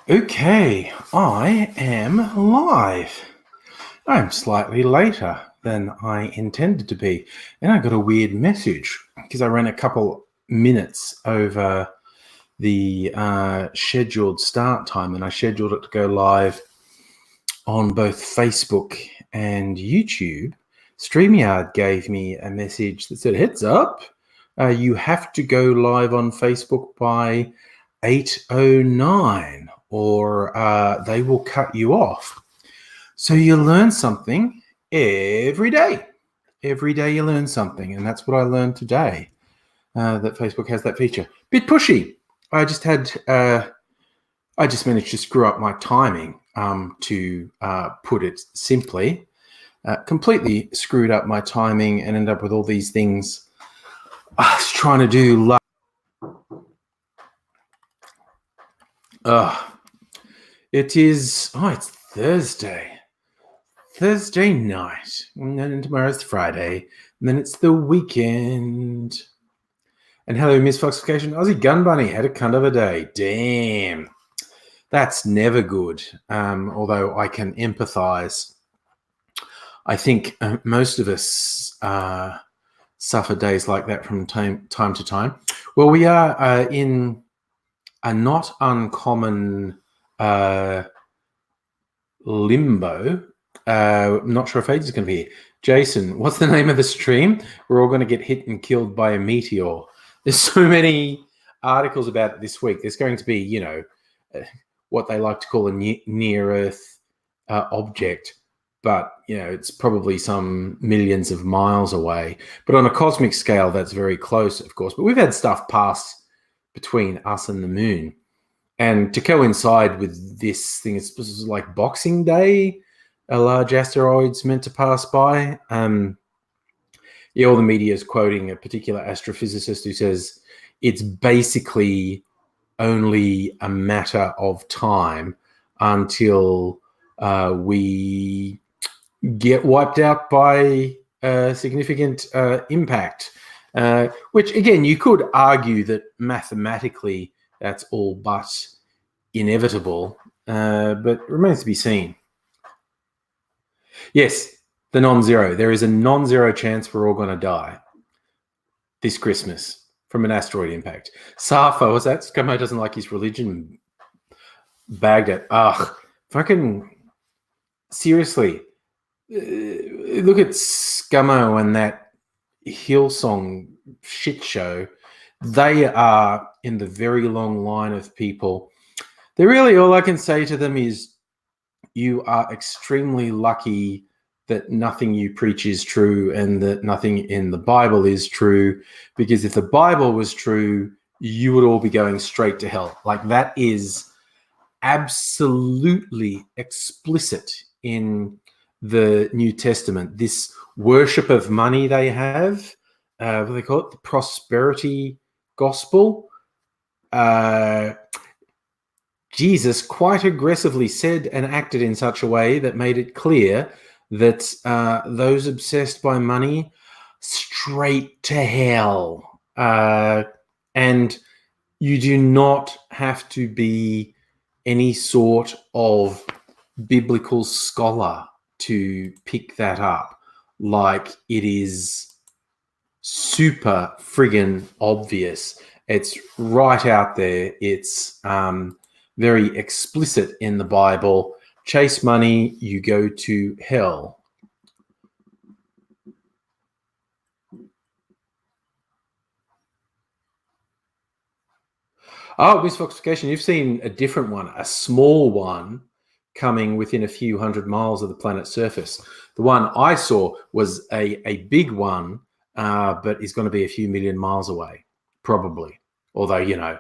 Okay, I am live. I'm slightly later than I intended to be, and I got a weird message because I ran a couple minutes over the scheduled start time, and I scheduled it to go live on both Facebook and YouTube. StreamYard gave me a message that said, heads up, you have to go live on Facebook by 8:09 or they will cut you off. So you learn something every day. Every day you learn something, and that's what I learned today, that Facebook has that feature. Bit pushy. I just managed to screw up my timing, to put it simply. Completely screwed up my timing and ended up with all these things I was trying to do. It's Thursday night, and then tomorrow's Friday, and then it's the weekend. And hello, Miss Foxification. Aussie Gun Bunny had a cunt of a day. Damn. That's never good, although I can empathize. I think most of us suffer days like that from time to time. Well, we are in a not uncommon limbo. I'm not sure if Age is going to be here. Jason, what's the name of the stream? We're all going to get hit and killed by a meteor. There's so many articles about it this week. There's going to be, what they like to call a near-Earth object, but, it's probably some millions of miles away. But on a cosmic scale, that's very close, of course. But we've had stuff pass between us and the moon. And to coincide with this thing, it's like Boxing Day, a large asteroid's meant to pass by. All the media is quoting a particular astrophysicist who says it's basically only a matter of time until we get wiped out by a significant impact, which, again, you could argue that mathematically that's all but inevitable, but it remains to be seen. Yes, the non-zero. There is a non-zero chance we're all going to die this Christmas from an asteroid impact. Safa, what's that? Scummo doesn't like his religion. Bagged it. Fucking seriously. Look at Scummo and that Hillsong shit show. They are in the very long line of people. They really, all I can say to them is, you are extremely lucky that nothing you preach is true and that nothing in the Bible is true, because if the Bible was true, you would all be going straight to hell. Like, that is absolutely explicit in the New Testament. This worship of money they have, what do they call it? The prosperity gospel. Jesus quite aggressively said and acted in such a way that made it clear that those obsessed by money, straight to hell. And you do not have to be any sort of biblical scholar to pick that up. Like, it is super friggin' obvious. It's right out there. It's very explicit in the Bible. Chase money, you go to hell. Oh, Miss Foxification, you've seen a different one, a small one coming within a few hundred miles of the planet's surface. The one I saw was a big one, but is going to be a few million miles away, probably. Although,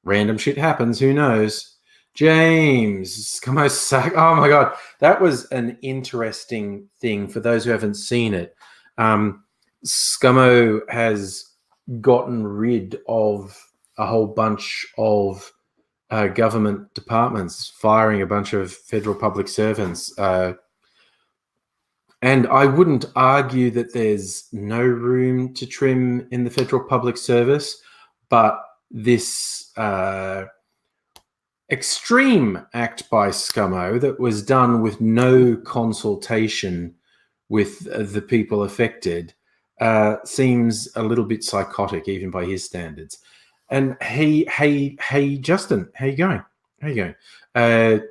random shit happens, who knows? James, come on, suck. Oh my God, that was an interesting thing for those who haven't seen it. Scummo has gotten rid of a whole bunch of government departments, firing a bunch of federal public servants. And I wouldn't argue that there's no room to trim in the federal public service, but this extreme act by Scummo that was done with no consultation with the people affected seems a little bit psychotic, even by his standards. And hey, Justin, how you going? How you going?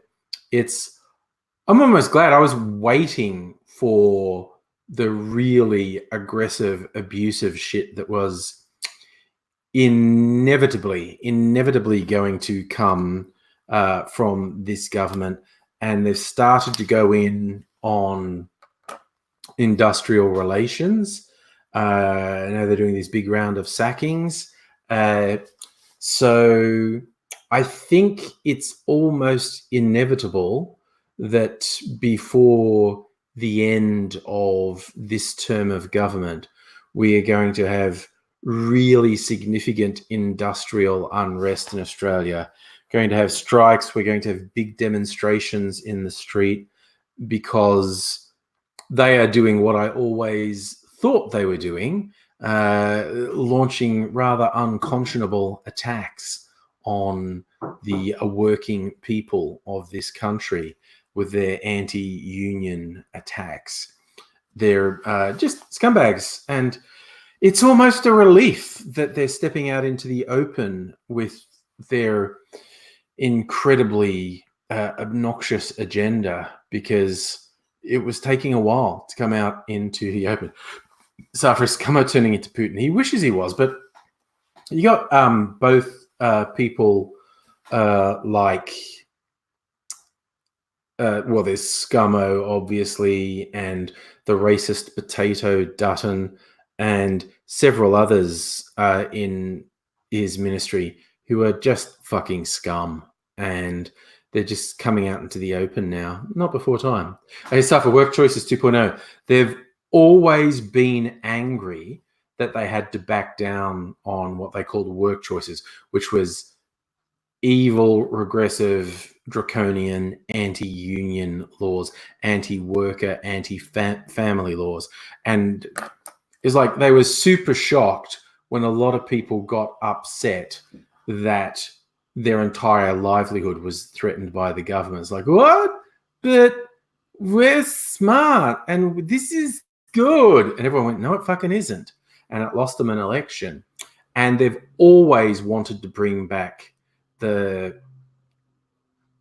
I'm almost glad. I was waiting for the really aggressive, abusive shit that was inevitably going to come from this government, and they've started to go in on industrial relations. Now they're doing this big round of sackings. So I think it's almost inevitable that before the end of this term of government, we are going to have really significant industrial unrest in Australia. Going to have strikes. We're going to have big demonstrations in the street because they are doing what I always thought they were doing, launching rather unconscionable attacks on the working people of this country with their anti-union attacks. They're just scumbags, and it's almost a relief that they're stepping out into the open with their incredibly obnoxious agenda, because it was taking a while to come out into the open. So for Scummo turning into Putin, he wishes he was, but you got both people like, well, there's Scummo, obviously, and the racist potato Dutton, and several others in his ministry who are just fucking scum, and they're just coming out into the open now, not before time. Hey, stuff for Work Choices 2.0. They've always been angry that they had to back down on what they called work choices, which was evil, regressive, draconian, anti-union laws, anti-worker, anti-family laws. And it's like they were super shocked when a lot of people got upset that their entire livelihood was threatened by the government. It's like, what? But we're smart and this is good. And everyone went, no, it fucking isn't. And it lost them an election. And they've always wanted to bring back the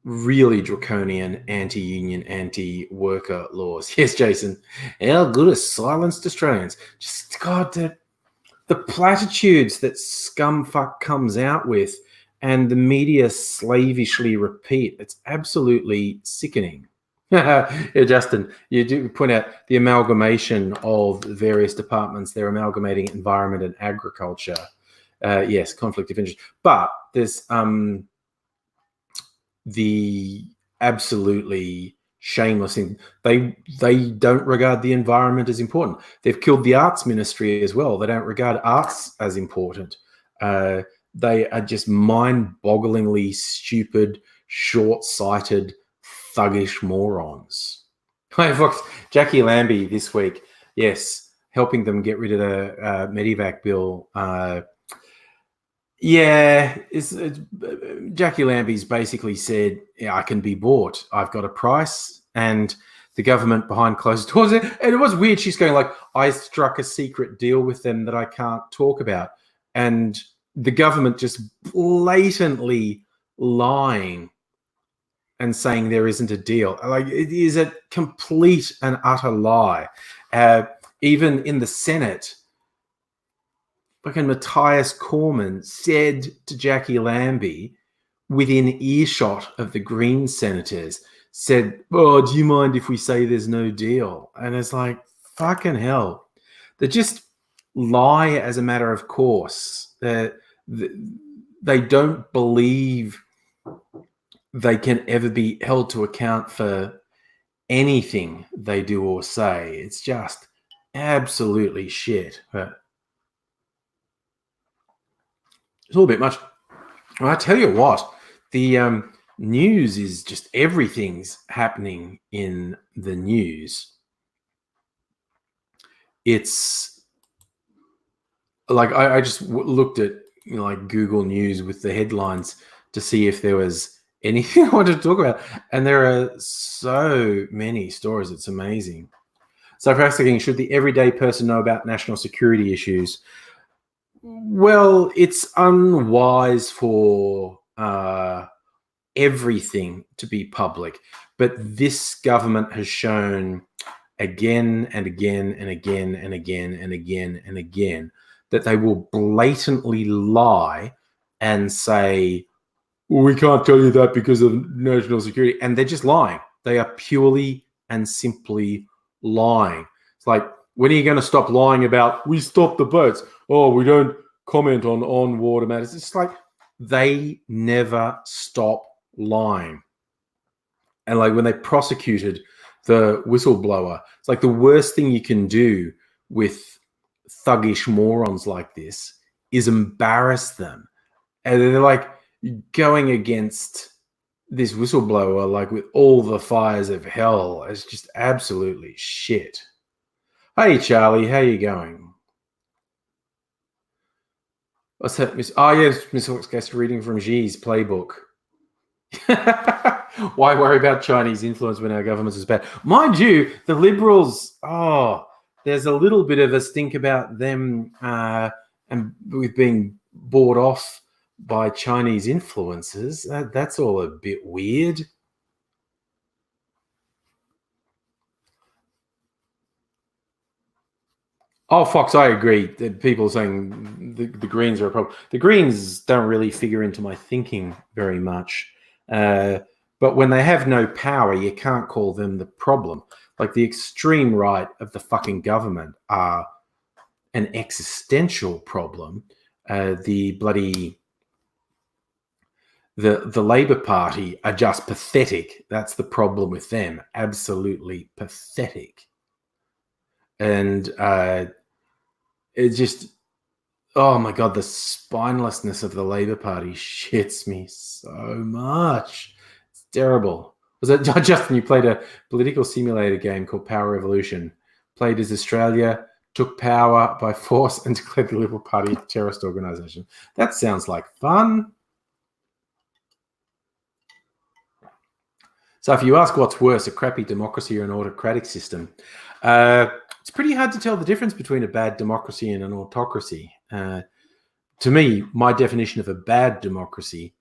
really draconian anti-union, anti-worker laws. Yes, Jason. How good are silenced Australians? Just, God, the platitudes that scumfuck comes out with and the media slavishly repeat. It's absolutely sickening. Yeah, Justin, you do point out the amalgamation of various departments. They're amalgamating environment and agriculture. Yes, conflict of interest. But there's the absolutely shameless thing. They don't regard the environment as important. They've killed the arts ministry as well. They don't regard arts as important. They are just mind-bogglingly stupid, short-sighted, thuggish morons. Jackie Lambie this week, yes, helping them get rid of the Medivac bill. Jackie Lambie's basically said, yeah, I can be bought. I've got a price, and the government behind closed doors. And it was weird. She's going like, I struck a secret deal with them that I can't talk about. And the government just blatantly lying and saying there isn't a deal. Like, it is a complete and utter lie. Even in the Senate, fucking Matthias Cormann said to Jackie Lambie, within earshot of the Green senators, said, oh, do you mind if we say there's no deal? And it's like, fucking hell. They just lie as a matter of course. They don't believe they can ever be held to account for anything they do or say. It's just absolutely shit. But it's all a bit much. Well, I tell you what, the news is just everything's happening in the news. It's like I just looked at like Google News with the headlines to see if there was anything I want to talk about. And there are so many stories. It's amazing. So for asking, should the everyday person know about national security issues? Well, it's unwise for everything to be public. But this government has shown again and again and again and again and again and again that they will blatantly lie and say, we can't tell you that because of national security. And they're just lying. They are purely and simply lying. It's like, when are you going to stop lying about, we stopped the boats? Oh, we don't comment on water matters. It's like they never stop lying. And like when they prosecuted the whistleblower, it's like the worst thing you can do with thuggish morons like this is embarrass them. And they're like going against this whistleblower, like with all the fires of hell. It's just absolutely shit. Hey, Charlie, how you going? What's that, Miss? Oh, yes, Miss Hawkscast reading from Xi's playbook. Why worry about Chinese influence when our government is bad? Mind you, the Liberals, there's a little bit of a stink about them and with being bought off by Chinese influences. That's all a bit weird. Oh, Fox, I agree. People saying the Greens are a problem. The Greens don't really figure into my thinking very much. But when they have no power, you can't call them the problem. Like the extreme right of the fucking government are an existential problem. The Labour Party are just pathetic. That's the problem with them. Absolutely pathetic. And it's just, oh my God, the spinelessness of the Labour Party shits me so much. It's terrible. Was it Justin? You played a political simulator game called Power Revolution. Played as Australia took power by force and declared the Liberal Party a terrorist organisation. That sounds like fun. So if you ask what's worse, a crappy democracy or an autocratic system, it's pretty hard to tell the difference between a bad democracy and an autocracy. To me, my definition of a bad democracy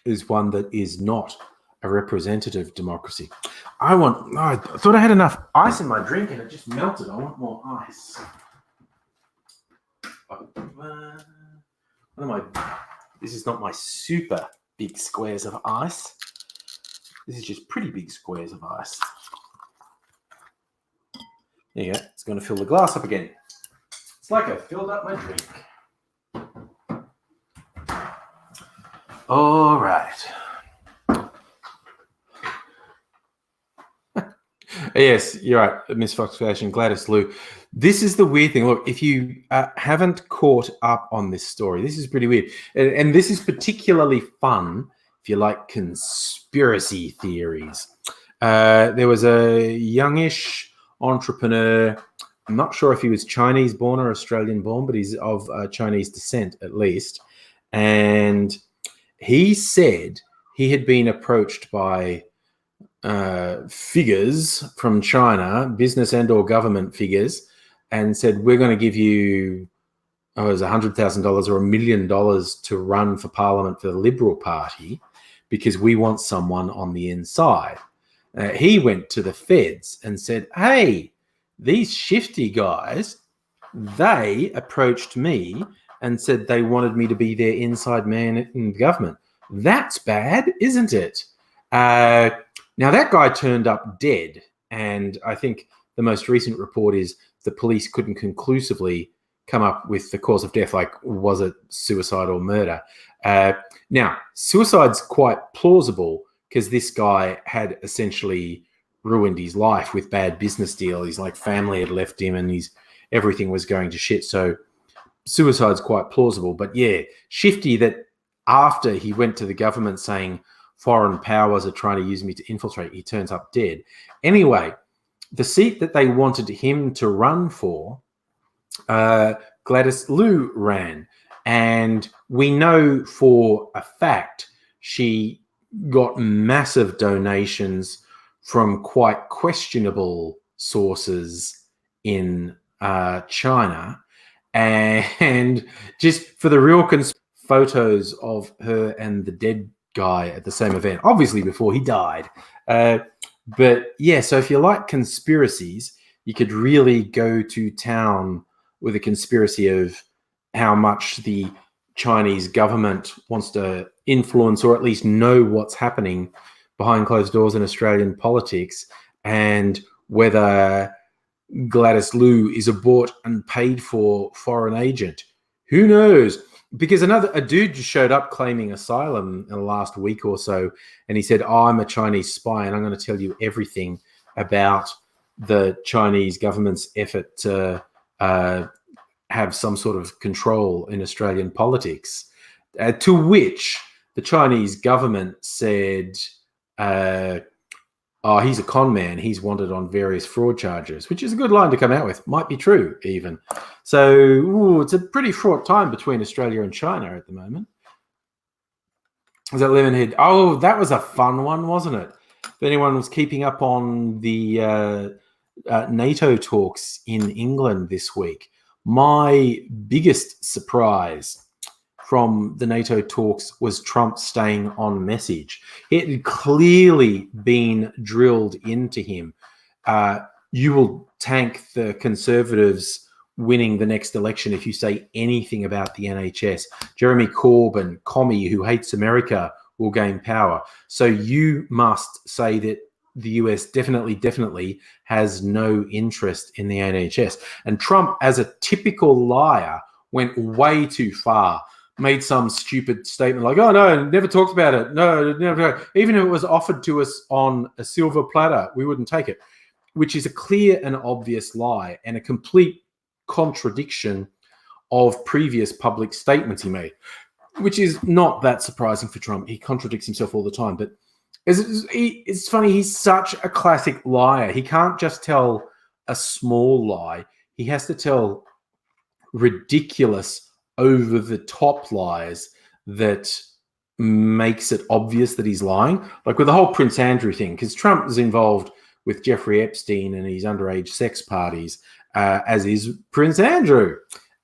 is one that is not a representative democracy. I thought I had enough ice in my drink and it just melted. I want more ice. This is not my super big squares of ice. This is just pretty big squares of ice. There you go. It's going to fill the glass up again. It's like I filled up my drink. All right. Yes, you're right, Miss Fox Fashion, Gladys Lou. This is the weird thing. Look, if you haven't caught up on this story, this is pretty weird. And this is particularly fun if you like conspiracy theories. There was a youngish entrepreneur. I'm not sure if he was Chinese born or Australian born, but he's of Chinese descent at least. And he said he had been approached by figures from China, business and or government figures, and said, we're going to give you it was $100,000 or $1 million to run for Parliament for the Liberal Party because we want someone on the inside. He went to the feds and said, hey, these shifty guys, they approached me and said they wanted me to be their inside man in the government. That's bad, isn't it? Now, that guy turned up dead, and I think the most recent report is the police couldn't conclusively come up with the cause of death, like was it suicide or murder? Now, suicide's quite plausible because this guy had essentially ruined his life with bad business deal. His like family had left him and everything was going to shit. So suicide's quite plausible. But yeah, shifty that after he went to the government saying foreign powers are trying to use me to infiltrate, he turns up dead. Anyway, the seat that they wanted him to run for, Gladys Lou ran. And we know for a fact she got massive donations from quite questionable sources in China, and just for the real photos of her and the dead guy at the same event, obviously before he died. But yeah, so if you like conspiracies, you could really go to town with a conspiracy of how much the Chinese government wants to influence or at least know what's happening behind closed doors in Australian politics, and whether Gladys Liu is a bought and paid for foreign agent. Who knows? Because a dude just showed up claiming asylum in the last week or so, and he said, "Oh, I'm a Chinese spy, and I'm going to tell you everything about the Chinese government's effort to have some sort of control in Australian politics." To which the Chinese government said, "Oh, he's a con man. He's wanted on various fraud charges," which is a good line to come out with. Might be true, even. So it's a pretty fraught time between Australia and China at the moment. Is that Lemonhead? Oh, that was a fun one, wasn't it? If anyone was keeping up on the NATO talks in England this week, my biggest surprise from the NATO talks was Trump staying on message. It had clearly been drilled into him. You will tank the Conservatives winning the next election if you say anything about the NHS. Jeremy Corbyn, commie who hates America, will gain power. So you must say that the US definitely has no interest in the NHS. And Trump, as a typical liar, went way too far. Made some stupid statement like, "Oh no, never talked about it. No, never. Even if it was offered to us on a silver platter, we wouldn't take it," which is a clear and obvious lie and a complete contradiction of previous public statements he made, which is not that surprising for Trump. He contradicts himself all the time, but it's funny. He's such a classic liar. He can't just tell a small lie. He has to tell ridiculous, over-the-top lies that makes it obvious that he's lying. Like with the whole Prince Andrew thing, because Trump is involved with Jeffrey Epstein and his underage sex parties, as is Prince Andrew.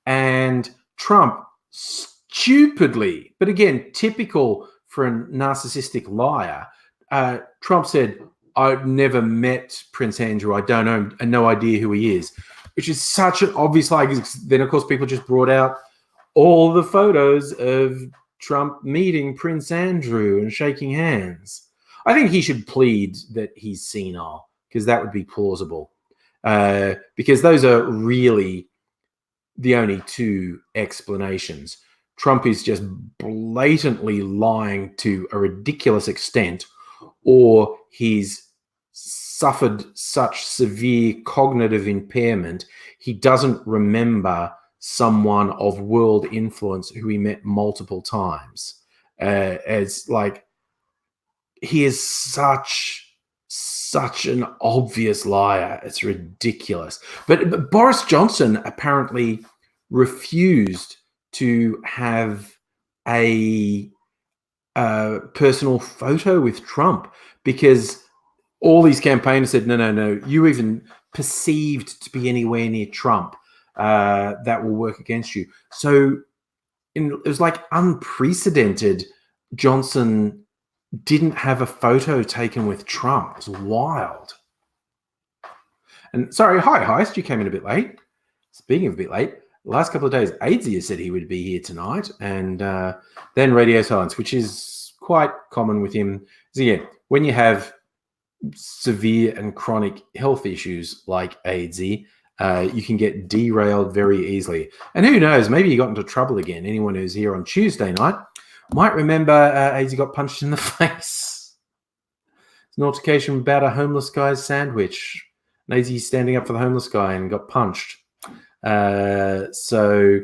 And Trump stupidly, but again, typical for a narcissistic liar, Trump said, "I've never met Prince Andrew. I don't know, no idea who he is," which is such an obvious lie. Then, of course, people just brought out all the photos of Trump meeting Prince Andrew and shaking hands. I think he should plead that he's senile, because that would be plausible. Because those are really the only two explanations. Trump is just blatantly lying to a ridiculous extent, or he's suffered such severe cognitive impairment he doesn't remember someone of world influence who he met multiple times. As like, he is such an obvious liar. It's ridiculous. But Boris Johnson apparently refused to have a personal photo with Trump because all these campaigners said, no, you even perceived to be anywhere near Trump, that will work against you. So it was like unprecedented. Johnson didn't have a photo taken with Trump. It was wild. And sorry, hi, Heist, you came in a bit late. Speaking of a bit late, the last couple of days, Aidsy said he would be here tonight, and then radio silence, which is quite common with him. So yeah, when you have severe and chronic health issues like Aidsy, you can get derailed very easily. And who knows, maybe he got into trouble again. Anyone who's here on Tuesday night might remember Aidsy got punched in the face. It's an altercation about a homeless guy's sandwich. Aidsy standing up for the homeless guy and got punched. So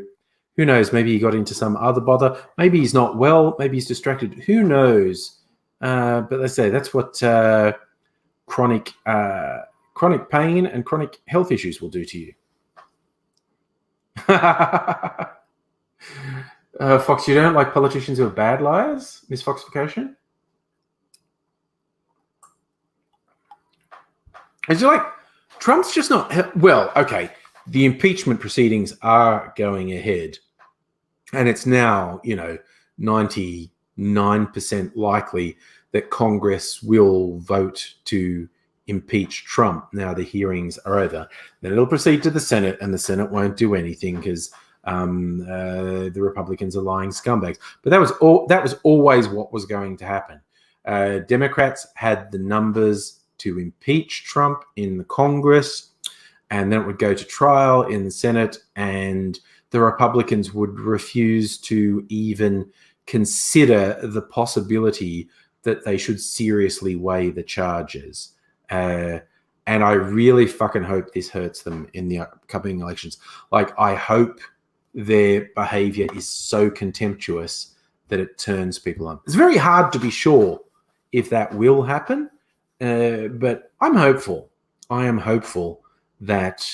who knows, maybe he got into some other bother. Maybe he's not well. Maybe he's distracted. Who knows? But let's say that's what chronic pain and chronic health issues will do to you. Fox, you don't like politicians who are bad liars? Miss Foxification? It's like Trump's just not well. Okay, the impeachment proceedings are going ahead, and it's now 99% likely that Congress will vote to impeach Trump. Now the hearings are over. Then it'll proceed to the Senate, and the Senate won't do anything because the Republicans are lying scumbags. But that was always what was going to happen. Democrats had the numbers to impeach Trump in the Congress, and then it would go to trial in the Senate, and the Republicans would refuse to even consider the possibility that they should seriously weigh the charges. And I really fucking hope this hurts them in the upcoming elections. Like, I hope their behavior is so contemptuous that it turns people on. It's very hard to be sure if that will happen, but I'm hopeful. I am hopeful that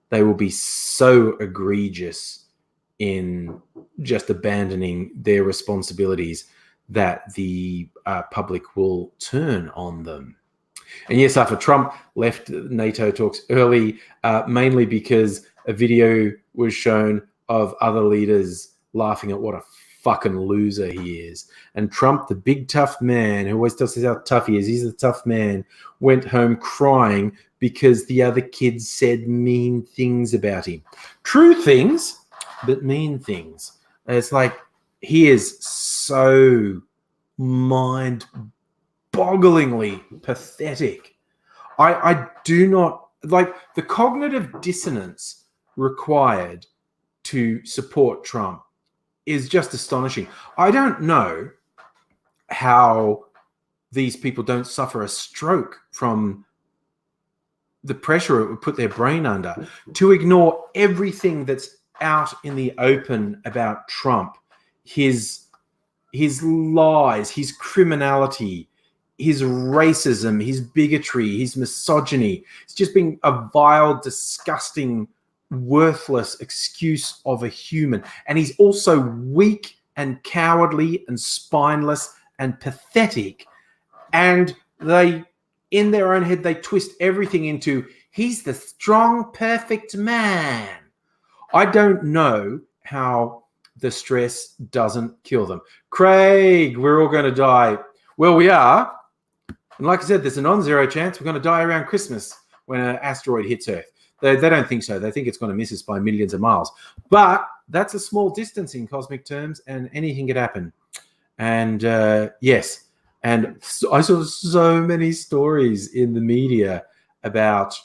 they will be so egregious in just abandoning their responsibilities that the public will turn on them. And yes, after Trump left NATO talks early, mainly because a video was shown of other leaders laughing at what a fucking loser he is. And Trump, the big tough man who always tells us how tough he is, he's the tough man, went home crying because the other kids said mean things about him. True things, but mean things. And it's like, he is so mind-bogglingly pathetic. I do not like the cognitive dissonance required to support Trump is just astonishing. I don't know how these people don't suffer a stroke from the pressure it would put their brain under to ignore everything that's out in the open about Trump, his lies, his criminality, his racism, his bigotry, his misogyny. It's just being a vile, disgusting, worthless excuse of a human. And he's also weak and cowardly and spineless and pathetic. And they, in their own head, they twist everything into, he's the strong, perfect man. I don't know how the stress doesn't kill them. Craig, we're all going to die. Well, we are. And like I said, there's a non-zero chance we're going to die around Christmas when an asteroid hits Earth. They don't think so. They think it's going to miss us by millions of miles. But that's a small distance in cosmic terms, and anything could happen. And yes, and I saw so many stories in the media about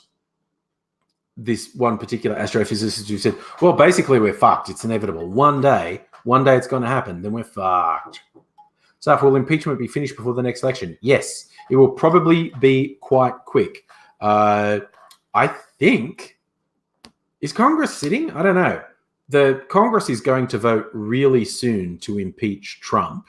this one particular astrophysicist who said, well, basically we're fucked. It's inevitable. One day it's going to happen. Then we're fucked. So will impeachment be finished before the next election? Yes, it will probably be quite quick. I think, is Congress sitting? I don't know. The Congress is going to vote really soon to impeach Trump,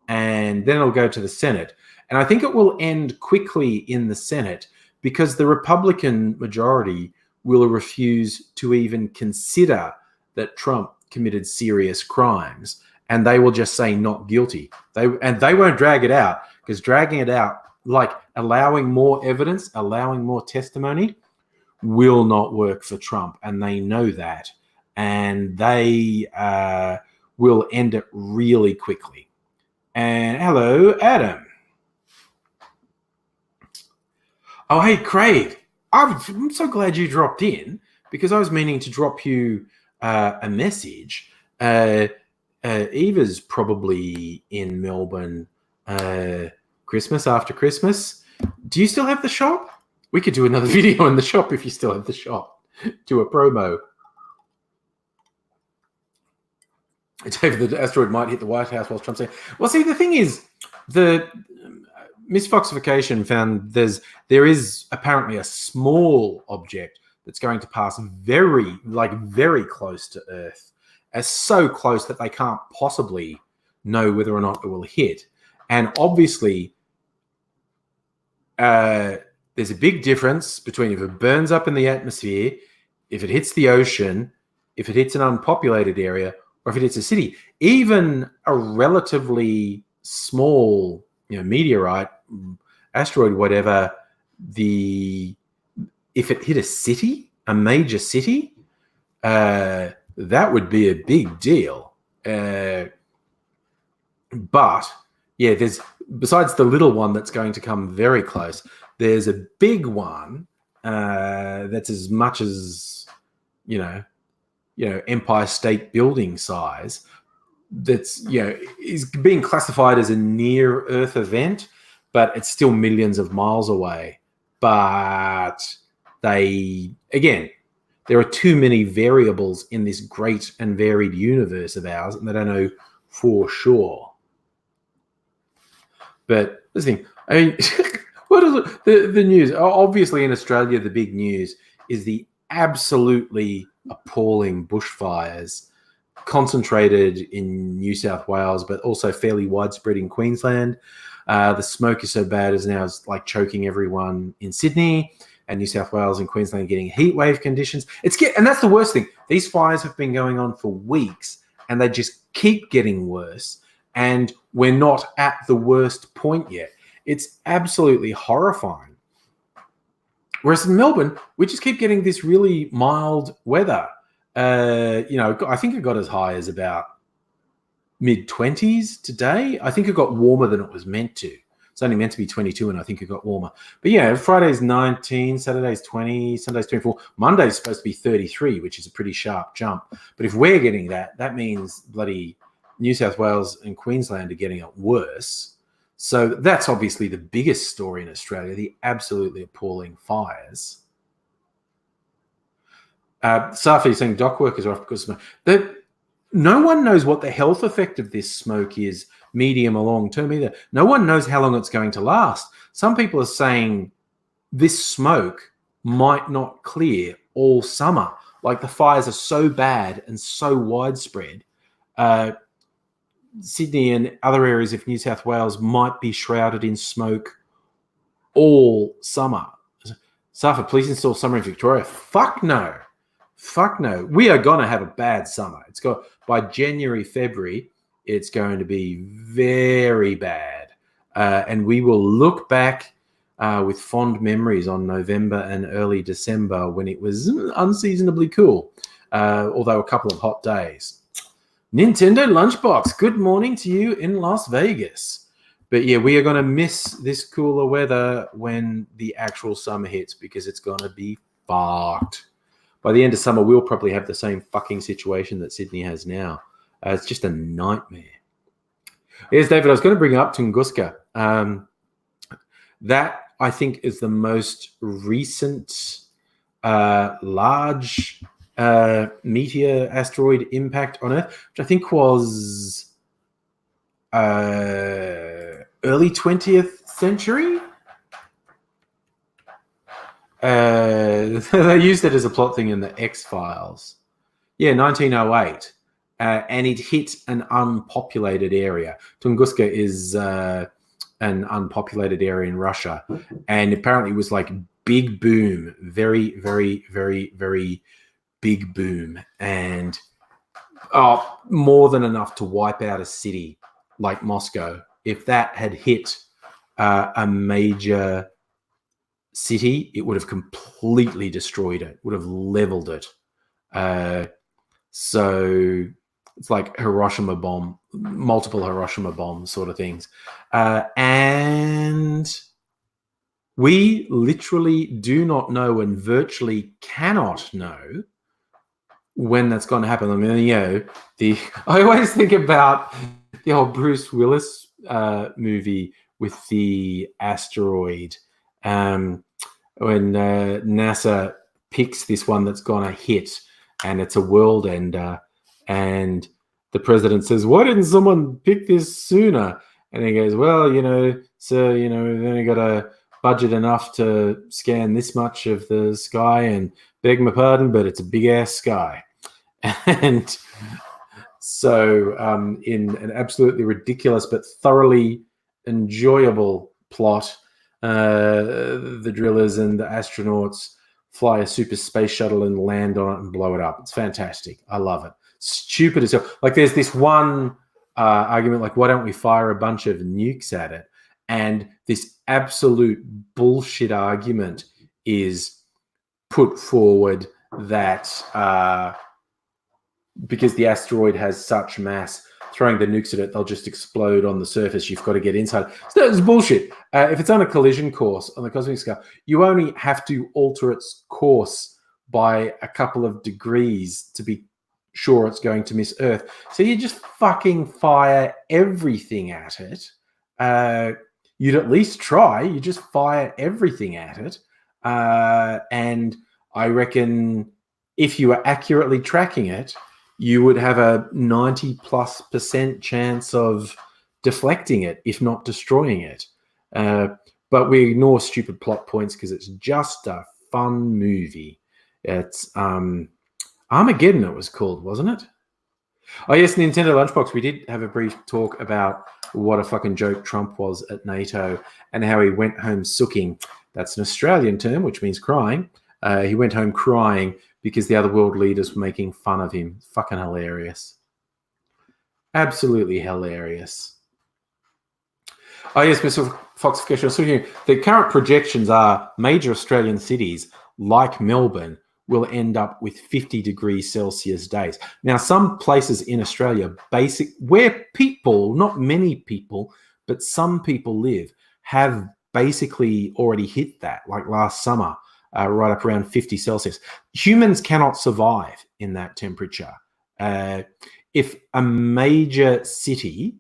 and then it'll go to the Senate. And I think it will end quickly in the Senate because the Republican majority will refuse to even consider that Trump committed serious crimes, and they will just say not guilty. They won't drag it out, because dragging it out, like allowing more evidence, allowing more testimony, will not work for Trump, and they know that, and they will end it really quickly. And hello, Adam. Oh, hey, Craig. I'm so glad you dropped in, because I was meaning to drop you a message. Eva's probably in Melbourne Christmas after Christmas. Do you still have the shop? We could do another video in the shop if you still have the shop. Do a promo. David, the asteroid might hit the White House while Trump's saying. Well, see, the thing is, the misfoxification found there is apparently a small object that's going to pass very close to Earth, as so close that they can't possibly know whether or not it will hit. And obviously, there's a big difference between if it burns up in the atmosphere, if it hits the ocean, if it hits an unpopulated area, or if it hits a city. Even a relatively small, meteorite, asteroid, whatever, the if it hit a city, a major city, that would be a big deal. But yeah, there's, besides the little one that's going to come very close, there's a big one that's as much as Empire State Building size. That's is being classified as a near Earth event, but it's still millions of miles away. But there are too many variables in this great and varied universe of ours, and they don't know for sure. But this thing, I mean, what is the news? Obviously, in Australia, the big news is the absolutely appalling bushfires concentrated in New South Wales, but also fairly widespread in Queensland. The smoke is so bad as now is like choking everyone in Sydney, and New South Wales and Queensland are getting heat wave conditions. And that's the worst thing. These fires have been going on for weeks, and they just keep getting worse. And we're not at the worst point yet. It's absolutely horrifying. Whereas in Melbourne, we just keep getting this really mild weather. I think it got as high as about mid-20s today. I think it got warmer than it was meant to. It's only meant to be 22, and I think it got warmer. But yeah, Friday's 19, Saturday's 20, Sunday's 24. Monday's supposed to be 33, which is a pretty sharp jump. But if we're getting that means bloody New South Wales and Queensland are getting it worse. So that's obviously the biggest story in Australia, the absolutely appalling fires. Safi saying dock workers are off because of smoke. No one knows what the health effect of this smoke is, medium or long term either. No one knows how long it's going to last. Some people are saying this smoke might not clear all summer. Like the fires are so bad and so widespread. Sydney and other areas of New South Wales might be shrouded in smoke all summer. Safa, please install summer in Victoria. Fuck no. We are going to have a bad summer. By January, February, it's going to be very bad. And we will look back with fond memories on November and early December when it was unseasonably cool, although a couple of hot days. Nintendo Lunchbox, good morning to you in Las Vegas. But yeah, we are going to miss this cooler weather when the actual summer hits because it's going to be fucked. By the end of summer, we'll probably have the same fucking situation that Sydney has now. It's just a nightmare. Yes, David, I was going to bring up Tunguska. That, I think, is the most recent large meteor asteroid impact on Earth, which I think was early 20th century. They used it as a plot thing in the X-Files. Yeah, 1908. And it hit an unpopulated area. Tunguska is an unpopulated area in Russia. And apparently it was like big boom. Very, very, very, very big boom. And more than enough to wipe out a city like Moscow. If that had hit a major city, it would have completely destroyed it, would have leveled it. So it's like Hiroshima bomb, multiple Hiroshima bombs sort of things. And we literally do not know and virtually cannot know when that's going to happen. I mean, I always think about the old Bruce Willis movie with the asteroid. When NASA picks this one that's going to hit and it's a world ender, and the president says, why didn't someone pick this sooner? And he goes, well, sir, we've only got a budget enough to scan this much of the sky, and beg my pardon, but it's a big ass sky. And so in an absolutely ridiculous but thoroughly enjoyable plot, the drillers and the astronauts fly a super space shuttle and land on it and blow it up. It's fantastic. I love it. Stupid as hell. Like there's this one argument, like, why don't we fire a bunch of nukes at it? And this absolute bullshit argument is put forward that because the asteroid has such mass, throwing the nukes at it, they'll just explode on the surface. You've got to get inside. So it's bullshit. If it's on a collision course on the cosmic scale, you only have to alter its course by a couple of degrees to be sure it's going to miss Earth. So you just fucking fire everything at it. You'd at least try. You just fire everything at it. And I reckon if you were accurately tracking it, you would have a 90+% chance of deflecting it, if not destroying it. But we ignore stupid plot points because it's just a fun movie. It's Armageddon, it was called, wasn't it? Oh, yes, Nintendo Lunchbox. We did have a brief talk about what a fucking joke Trump was at NATO and how he went home sooking. That's an Australian term, which means crying. He went home crying because the other world leaders were making fun of him. Fucking hilarious. Absolutely hilarious. Oh, yes, Mr. Foxification. So the current projections are major Australian cities like Melbourne will end up with 50 degrees Celsius days. Now, some places in Australia, where people, not many people, but some people live, have basically already hit that, like last summer, right up around 50 Celsius. Humans cannot survive in that temperature. If a major city,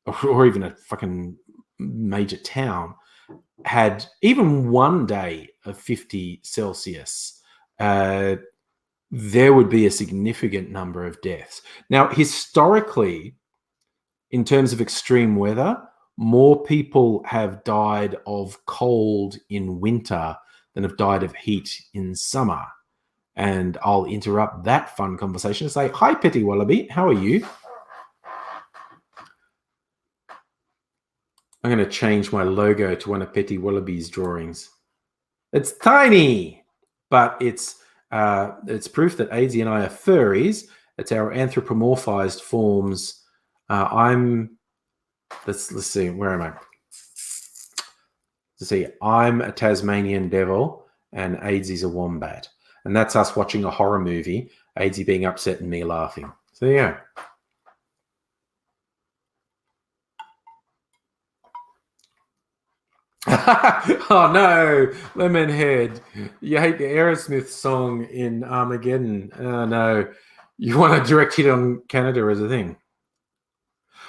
or even a fucking major town, had even one day of 50 Celsius, there would be a significant number of deaths. Now, historically, in terms of extreme weather, more people have died of cold in winter than have died of heat in summer. And I'll interrupt that fun conversation to say, hi, Petty Wallaby, how are you? I'm going to change my logo to one of Petty Wallaby's drawings. It's tiny, but it's proof that AZ and I are furries. It's our anthropomorphized forms. Let's see, where am I? Let's see, I'm a Tasmanian devil and AZ a wombat. And that's us watching a horror movie, AZ being upset and me laughing. So yeah. Oh no, Lemonhead. You hate the Aerosmith song in Armageddon. Oh no. You want a direct hit on Canada as a thing.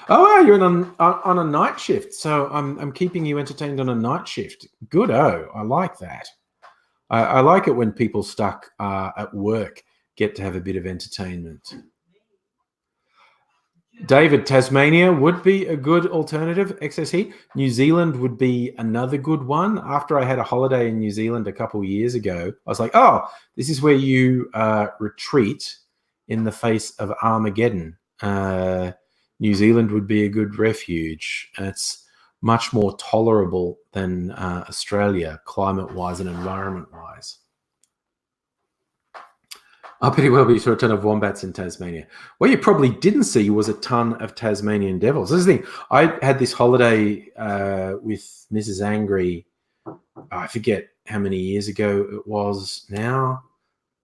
Oh wow, you're on a night shift. So I'm keeping you entertained on a night shift. Good. Oh, I like that. I like it when people stuck at work get to have a bit of entertainment. David, Tasmania would be a good alternative, excess heat. New Zealand would be another good one. After I had a holiday in New Zealand a couple of years ago, I was like, oh, this is where you retreat in the face of Armageddon. New Zealand would be a good refuge. It's much more tolerable than Australia, climate-wise and environment-wise. I pretty well be saw a ton of wombats in Tasmania. What you probably didn't see was a ton of Tasmanian devils. This is the thing. I had this holiday with Mrs. Angry. I forget how many years ago it was now.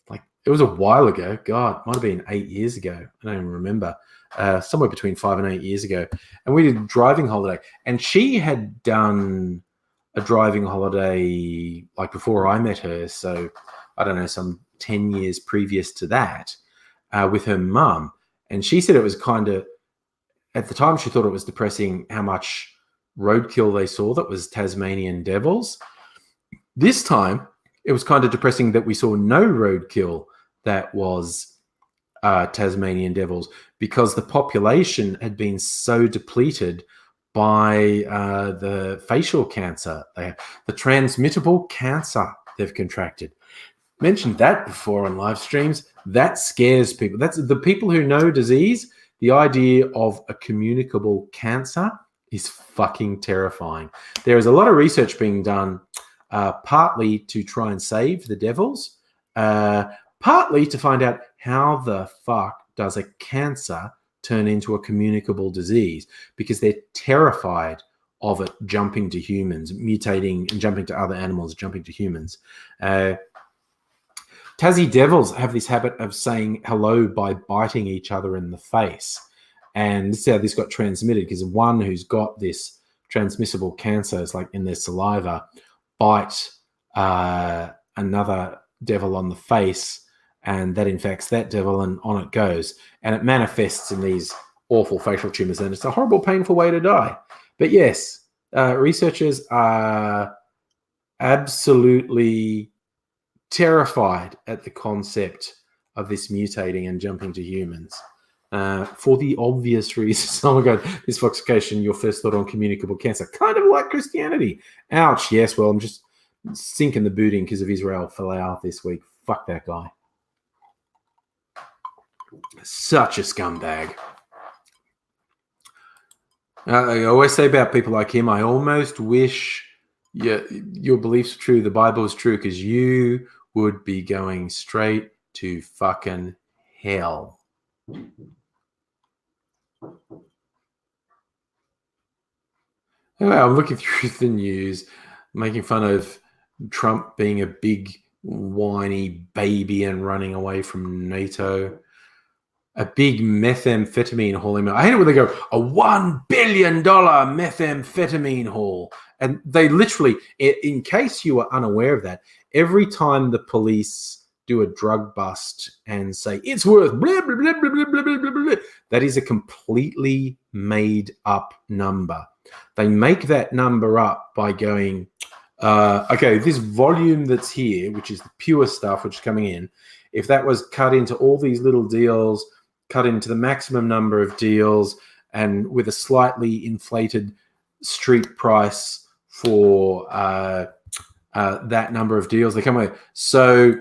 Like, it was a while ago. God, might have been 8 years ago. I don't even remember. Somewhere between 5 and 8 years ago. And we did a driving holiday. And she had done a driving holiday like before I met her. So, I don't know, some 10 years previous to that with her mum. And she said it was kind of, at the time, she thought it was depressing how much roadkill they saw that was Tasmanian devils. This time, it was kind of depressing that we saw no roadkill that was Tasmanian devils because the population had been so depleted by the facial cancer, the transmittable cancer they've contracted. Mentioned that before on live streams. That scares people. That's the people who know disease. The idea of a communicable cancer is fucking terrifying. There is a lot of research being done, partly to try and save the devils, partly to find out how the fuck does a cancer turn into a communicable disease, because they're terrified of it jumping to humans, mutating and jumping to other animals, jumping to humans. Tassie devils have this habit of saying hello by biting each other in the face. And this is how this got transmitted, because one who's got this transmissible cancer, it's like in their saliva, bite another devil on the face, and that infects that devil, and on it goes. And it manifests in these awful facial tumors, and it's a horrible, painful way to die. But yes, researchers are absolutely terrified at the concept of this mutating and jumping to humans. For the obvious reasons. Oh my God, this voxification, your first thought on communicable cancer, kind of like Christianity. Ouch. Yes, well, I'm just sinking the boot in because of Israel Folau this week. Fuck that guy. Such a scumbag. I always say about people like him, I almost wish your beliefs are true, the Bible is true, because you would be going straight to fucking hell. Anyway, I'm looking through the news, making fun of Trump being a big whiny baby and running away from NATO. A big methamphetamine hauling. I hate it when they go, a $1 billion methamphetamine haul. And they literally, in case you are unaware of that, every time the police do a drug bust and say, it's worth blah, blah, blah, blah, blah, blah, blah, blah, that is a completely made up number. They make that number up by going, okay, this volume that's here, which is the pure stuff which is coming in, if that was cut into all these little deals, cut into the maximum number of deals, and with a slightly inflated street price for that number of deals, they come away. So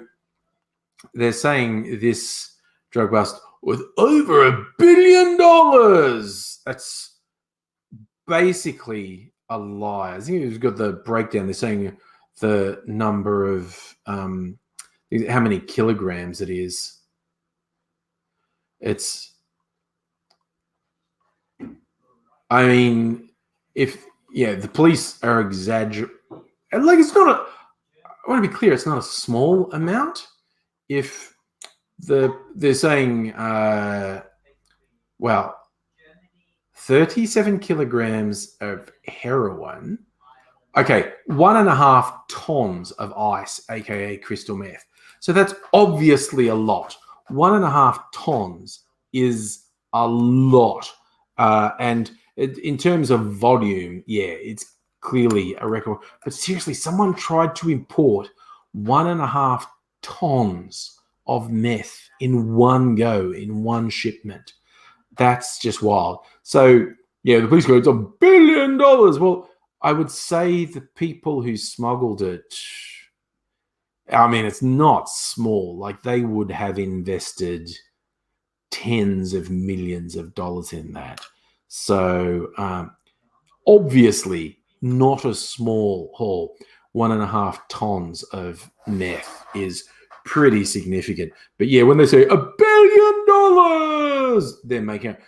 they're saying this drug bust was over $1 billion. That's basically a lie. I think you've got the breakdown. They're saying the number of how many kilograms it is. I mean, the police are exaggerating. Like, it's not I want to be clear, it's not a small amount. If they're saying, 37 kilograms of heroin, okay, 1.5 tons of ice, aka crystal meth. So that's obviously a lot. 1.5 tons is a lot. And in terms of volume, it's clearly a record. But seriously, someone tried to import 1.5 tons of meth in one go, in one shipment. That's just wild. So, the police go, it's $1 billion. Well, I would say the people who smuggled it, I mean, it's not small. Like, they would have invested tens of millions of dollars in that. So, obviously, not a small haul. 1.5 tons of meth is pretty significant. But when they say $1 billion, they're making it.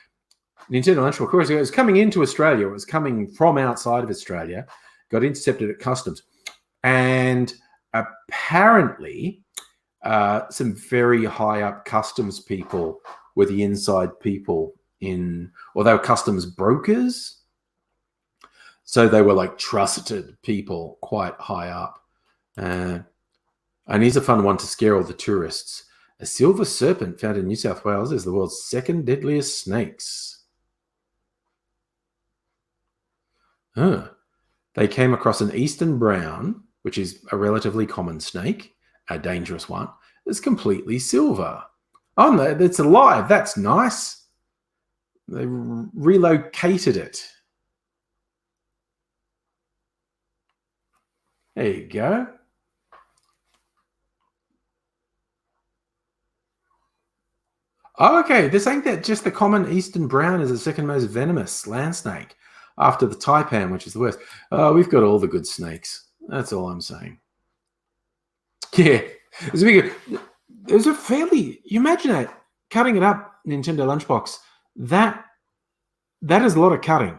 Nintendo Lunchbox, of course, it was coming into Australia. It was coming from outside of Australia, got intercepted at customs. And apparently, some very high up customs people were the inside people they were customs brokers. So they were like trusted people quite high up. And here's a fun one to scare all the tourists. A silver serpent found in New South Wales is the world's second deadliest snakes. They came across an eastern brown, which is a relatively common snake, a dangerous one. It's completely silver. Oh, no, it's alive. That's nice. They relocated it. There you go. Oh, okay. They're saying that just the common eastern brown is the second most venomous land snake after the taipan, which is the worst. We've got all the good snakes. That's all I'm saying. Yeah. There's a fairly, you imagine that, cutting it up, Nintendo Lunchbox, that is a lot of cutting.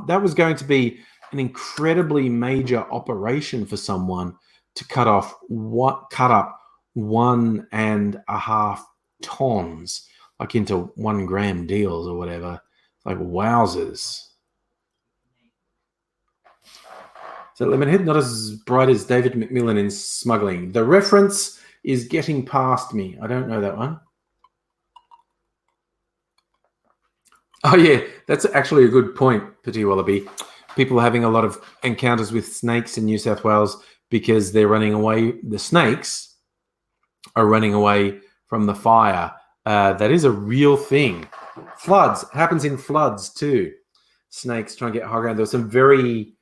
That was going to be an incredibly major operation for someone to cut up 1.5 tons, like into 1 gram deals or whatever. Like, wowzers. So Lemonhead, not as bright as David McMillan in Smuggling. The reference is getting past me. I don't know that one. Oh, yeah, that's actually a good point, Petit Wallaby. People are having a lot of encounters with snakes in New South Wales because they're running away. The snakes are running away from the fire. That is a real thing. Floods. Happens in floods too. Snakes trying to get high ground. There were some very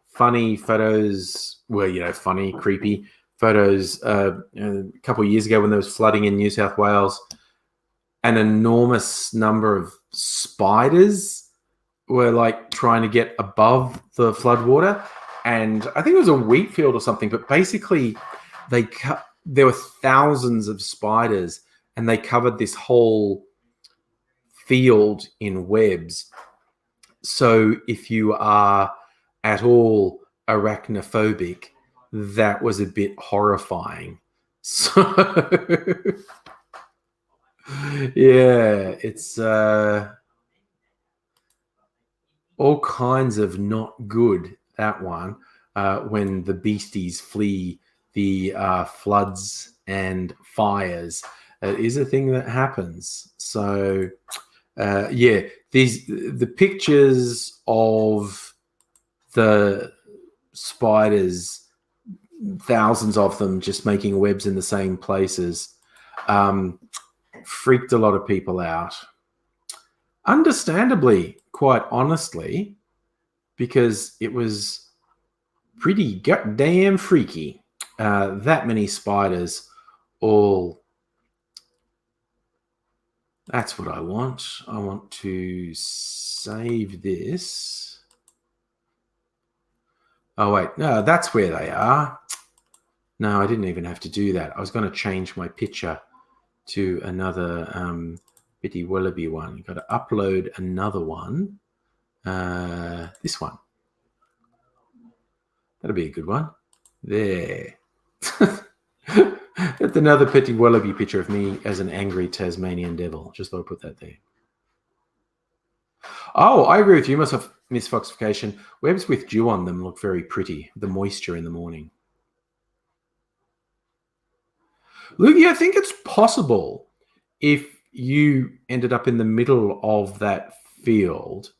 funny photos. Well, funny, creepy photos a couple of years ago when there was flooding in New South Wales. An enormous number of spiders were like trying to get above the floodwater, and I think it was a wheat field or something. But basically, there were thousands of spiders, and they covered this whole field in webs. So if you are at all arachnophobic, that was a bit horrifying. So yeah, it's all kinds of not good, that one, when the beasties flee the floods and fires. It is a thing that happens. So yeah, the pictures of the spiders, thousands of them just making webs in the same places, freaked a lot of people out. Understandably, quite honestly, because it was pretty goddamn freaky. That many spiders all... That's what I want. I want to save this. Oh, wait. No, that's where they are. No, I didn't even have to do that. I was going to change my picture to another Bitty Wallaby one. You've got to upload another one. This one. That'll be a good one. There. That's another Bitty Wallaby picture of me as an angry Tasmanian devil. Just thought I'd put that there. Oh, I agree with you, Miss Foxification. Webs with dew on them look very pretty. The moisture in the morning. Lugie, I think it's possible if you ended up in the middle of that field.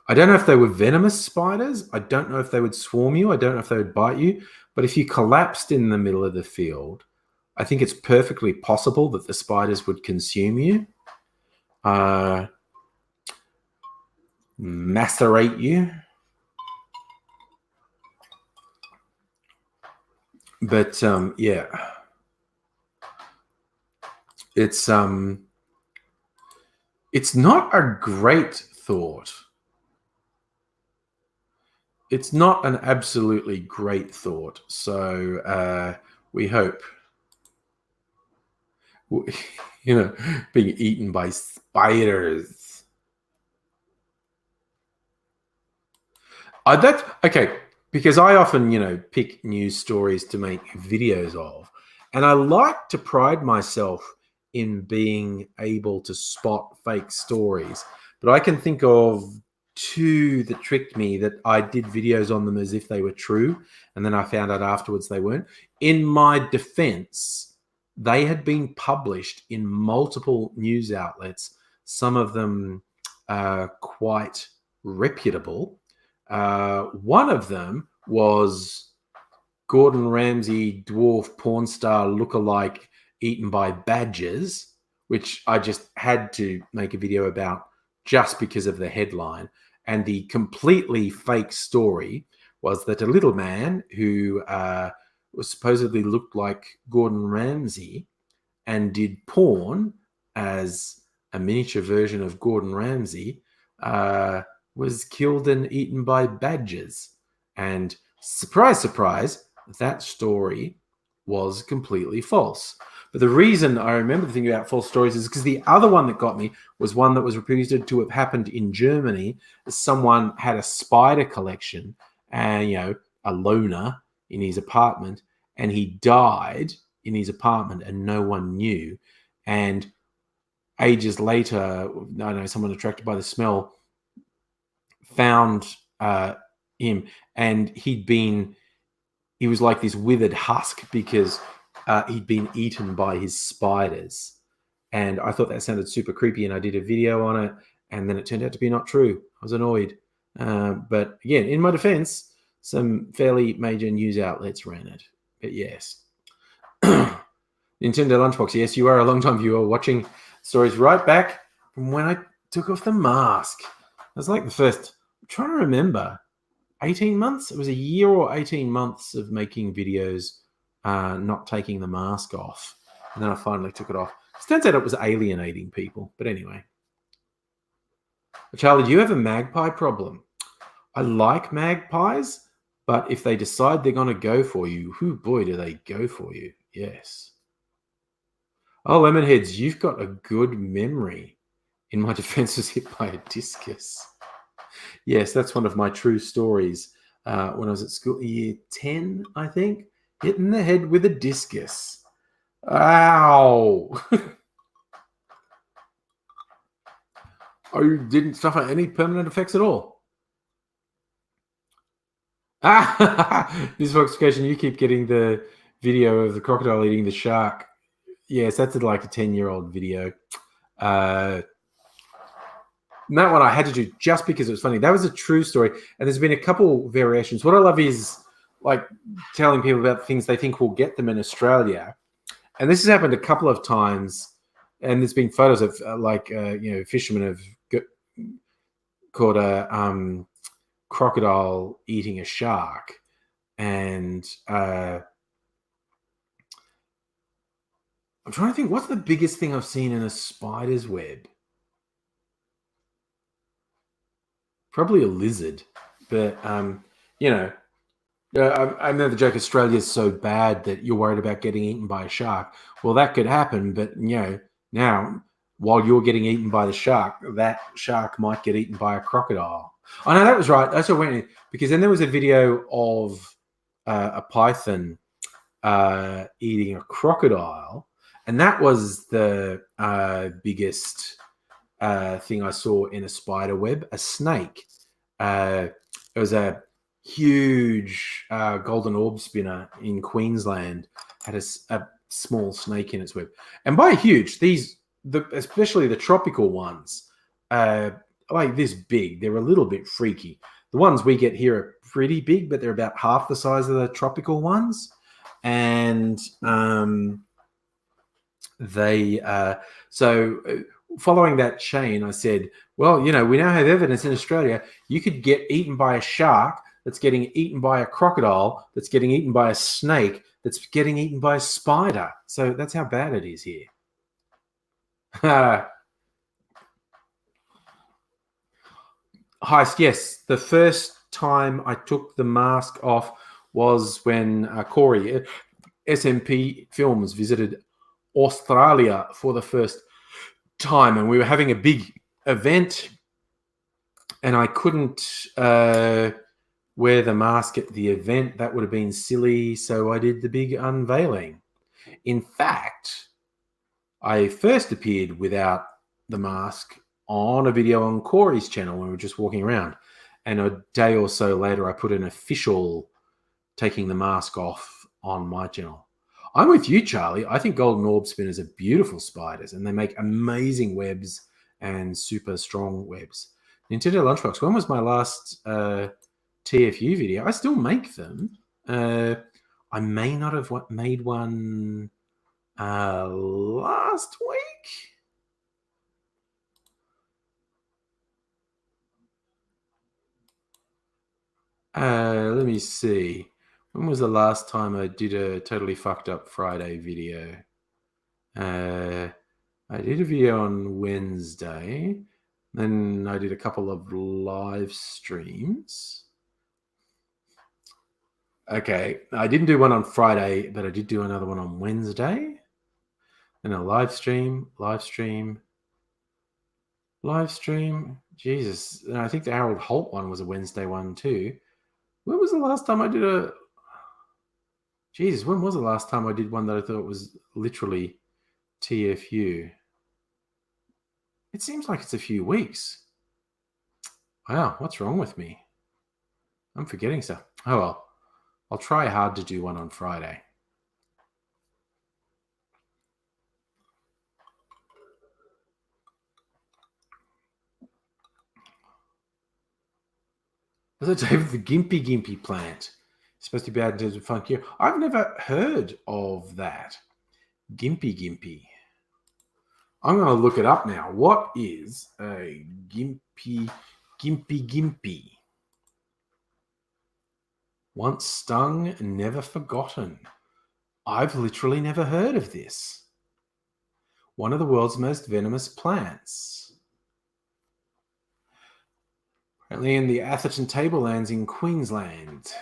I don't know if they were venomous spiders. I don't know if they would swarm you. I don't know if they would bite you. But if you collapsed in the middle of the field, I think it's perfectly possible that the spiders would consume you, macerate you. But yeah, it's not a great thought. It's not an absolutely great thought. So we hope, being eaten by spiders. That's okay. Because I often, pick news stories to make videos of. And I like to pride myself in being able to spot fake stories. But I can think of 2 that tricked me that I did videos on them as if they were true. And then I found out afterwards they weren't. In my defense, they had been published in multiple news outlets. Some of them quite reputable. One of them was Gordon Ramsay dwarf porn star lookalike eaten by badgers, which I just had to make a video about just because of the headline. And the completely fake story was that a little man who was supposedly looked like Gordon Ramsay and did porn as a miniature version of Gordon Ramsay was killed and eaten by badgers. And surprise, surprise, that story was completely false. But the reason I remember the thing about false stories is because the other one that got me was one that was reputed to have happened in Germany. Someone had a spider collection and, a loner in his apartment, and he died in his apartment and no one knew. And ages later, I don't know, someone attracted by the smell found him, and he was like this withered husk because he'd been eaten by his spiders. And I thought that sounded super creepy, and I did a video on it, and then it turned out to be not true. I was annoyed. But again, in my defense, some fairly major news outlets ran it. But yes. Nintendo Lunchbox, yes, you are a long-time viewer watching stories right back from when I took off the mask. It was like the first, I'm trying to remember, 18 months? It was a year or 18 months of making videos not taking the mask off. And then I finally took it off. It turns out it was alienating people. But anyway. Charlie, do you have a magpie problem? I like magpies, but if they decide they're going to go for you, boy, do they go for you. Yes. Oh, Lemonheads, you've got a good memory. In my defense, was hit by a discus. Yes, that's one of my true stories. When I was at school, year 10, I think, hit in the head with a discus. Ow! I didn't suffer any permanent effects at all. This question, you keep getting the video of the crocodile eating the shark. Yes, that's like a 10-year-old video. That one I had to do just because it was funny. That was a true story. And there's been a couple variations. What I love is like telling people about things they think will get them in Australia. And this has happened a couple of times. And there's been photos of fishermen have caught a crocodile eating a shark. And I'm trying to think, what's the biggest thing I've seen in a spider's web? Probably a lizard, but I know the joke. Australia's so bad that you're worried about getting eaten by a shark. Well, that could happen, but now while you're getting eaten by the shark, that shark might get eaten by a crocodile. Oh no, that was right. That's what went in, because then there was a video of a python eating a crocodile, and that was the biggest thing I saw in a spider web. A snake. It was a huge golden orb spinner in Queensland, had a small snake in its web. And by huge, especially the tropical ones, like this big, they're a little bit freaky. The ones we get here are pretty big, but they're about half the size of the tropical ones. And following that chain, I said, well, we now have evidence in Australia you could get eaten by a shark that's getting eaten by a crocodile that's getting eaten by a snake that's getting eaten by a spider. So that's how bad it is here. Heist, yes. The first time I took the mask off was when Corey, SMP Films, visited Australia for the first time, and we were having a big event, and I couldn't wear the mask at the event. That would have been silly, so I did the big unveiling. In fact, I first appeared without the mask on a video on Corey's channel when we were just walking around, and a day or so later I put an official taking the mask off on my channel. I'm with you, Charlie. I think golden orb spinners are beautiful spiders, and they make amazing webs and super strong webs. Nintendo Lunchbox, when was my last TFU video? I still make them. I may not have made one last week. Let me see. When was the last time I did a totally fucked up Friday video? I did a video on Wednesday. Then I did a couple of live streams. Okay, I didn't do one on Friday, but I did do another one on Wednesday. And a live stream. Jesus. And I think the Harold Holt one was a Wednesday one too. When was the last time I did a... Jesus, when was the last time I did one that I thought was literally TFU? It seems like it's a few weeks. Wow, what's wrong with me? I'm forgetting stuff. Oh well, I'll try hard to do one on Friday. What's the David the Gimpy plant? It's supposed to be bad in terms of funky. I've never heard of that. Gimpy. I'm going to look it up now. What is a gimpy? Once stung, never forgotten. I've literally never heard of this. One of the world's most venomous plants. Apparently in the Atherton Tablelands in Queensland.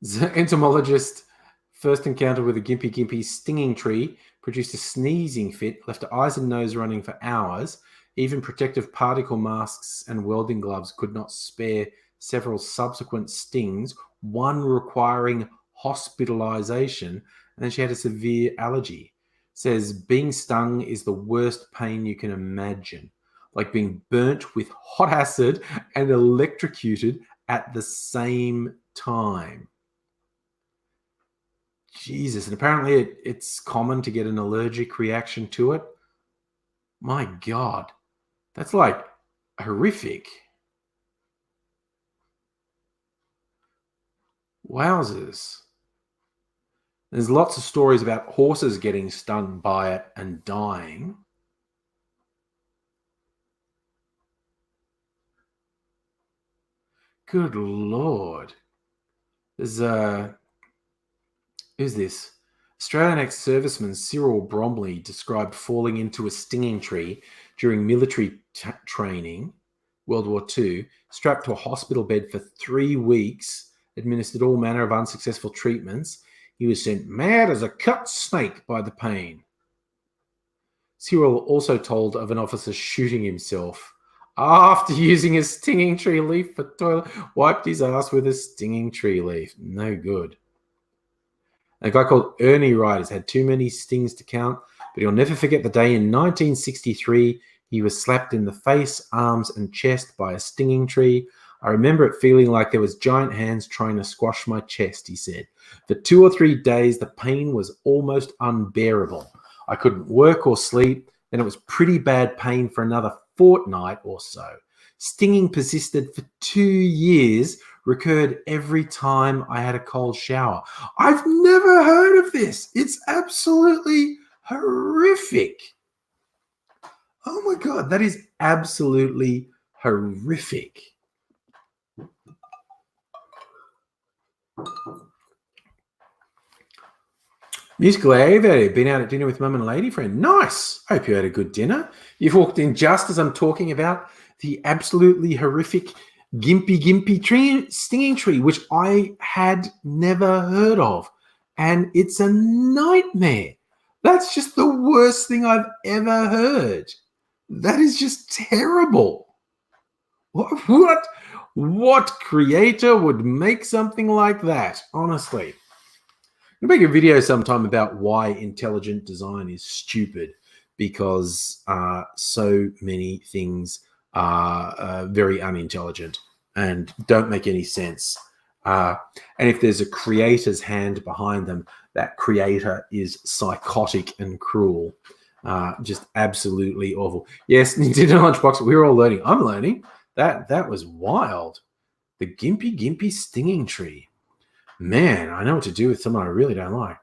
The entomologist first encounter with a gimpy stinging tree produced a sneezing fit, left eyes and nose running for hours. Even protective particle masks and welding gloves could not spare several subsequent stings, one requiring hospitalization, and then she had a severe allergy. Says being stung is the worst pain you can imagine, like being burnt with hot acid and electrocuted at the same time. Jesus, and apparently it's common to get an allergic reaction to it. My God, that's like horrific. Wowzers. There's lots of stories about horses getting stung by it and dying. Good Lord. There's who's this? Australian ex-serviceman Cyril Bromley described falling into a stinging tree during military training, World War II, strapped to a hospital bed for 3 weeks, administered all manner of unsuccessful treatments. He was sent mad as a cut snake by the pain. Cyril also told of an officer shooting himself after using a stinging tree leaf for toilet, wiped his ass with a stinging tree leaf. No good. A guy called Ernie Wright had too many stings to count, but he'll never forget the day in 1963 he was slapped in the face, arms, and chest by a stinging tree. I remember it feeling like there was giant hands trying to squash my chest, he said. For 2 or 3 days, the pain was almost unbearable. I couldn't work or sleep, and it was pretty bad pain for another fortnight or so. Stinging persisted for 2 years, recurred every time I had a cold shower. I've never heard of this. It's absolutely horrific. Oh my God, that is absolutely horrific. Musical Ave, been out at dinner with mum and a lady friend. Nice. Hope you had a good dinner. You've walked in just as I'm talking about the absolutely horrific gimpy stinging tree, which I had never heard of. And it's a nightmare. That's just the worst thing I've ever heard. That is just terrible. What creator would make something like that? Honestly. I'll make a video sometime about why intelligent design is stupid, because so many things are very unintelligent and don't make any sense. And if there's a creator's hand behind them, that creator is psychotic and cruel. Just absolutely awful. Yes, Nintendo Lunchbox, we're all learning. I'm learning. That was wild. The gimpy stinging tree. Man, I know what to do with someone I really don't like.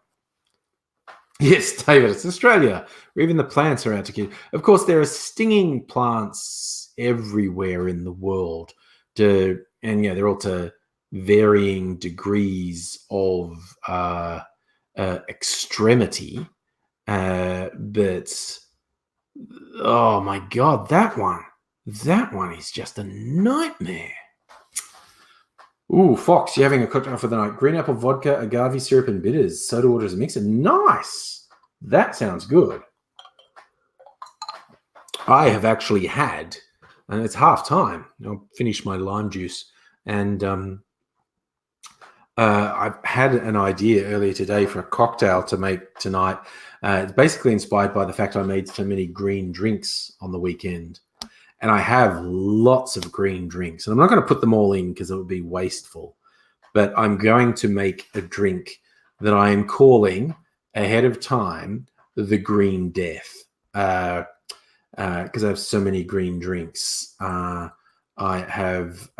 Yes, David, it's Australia, where even the plants are out to kill. Of course, there are stinging plants everywhere in the world, and they're all to varying degrees of extremity. But oh my God, that one is just a nightmare. Ooh, Fox, you're having a cocktail for the night. Green apple vodka, agave syrup, and bitters. Soda water as a mixer. Nice. That sounds good. I have actually had, and it's half time. I'll finish my lime juice And I've had an idea earlier today for a cocktail to make tonight. It's basically inspired by the fact I made so many green drinks on the weekend. And I have lots of green drinks. And I'm not going to put them all in because it would be wasteful. But I'm going to make a drink that I am calling ahead of time the Green Death. Because I have so many green drinks. I have...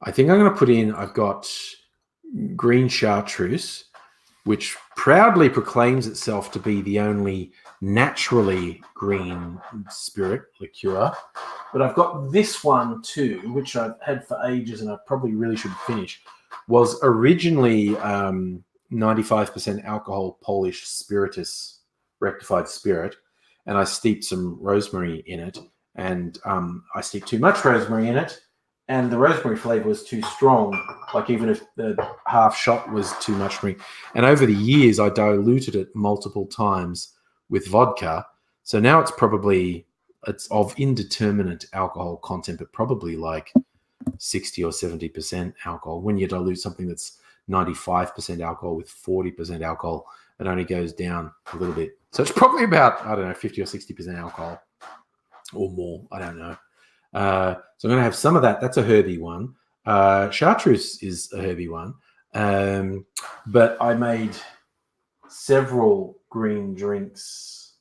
I think I'm going to put in, I've got green chartreuse, which proudly proclaims itself to be the only naturally green spirit liqueur. But I've got this one too, which I've had for ages and I probably really should finish. Was originally 95% alcohol Polish spiritus, rectified spirit. And I steeped some rosemary in it. And I steeped too much rosemary in it. And the rosemary flavor was too strong, like even if the half shot was too much for me. And over the years, I diluted it multiple times with vodka. So now it's of indeterminate alcohol content, but probably like 60 or 70% alcohol. When you dilute something that's 95% alcohol with 40% alcohol, it only goes down a little bit. So it's probably about, 50 or 60% alcohol or more. I don't know. So I'm going to have some of that. That's a herby one. Chartreuse is a herby one. But I made several green drinks.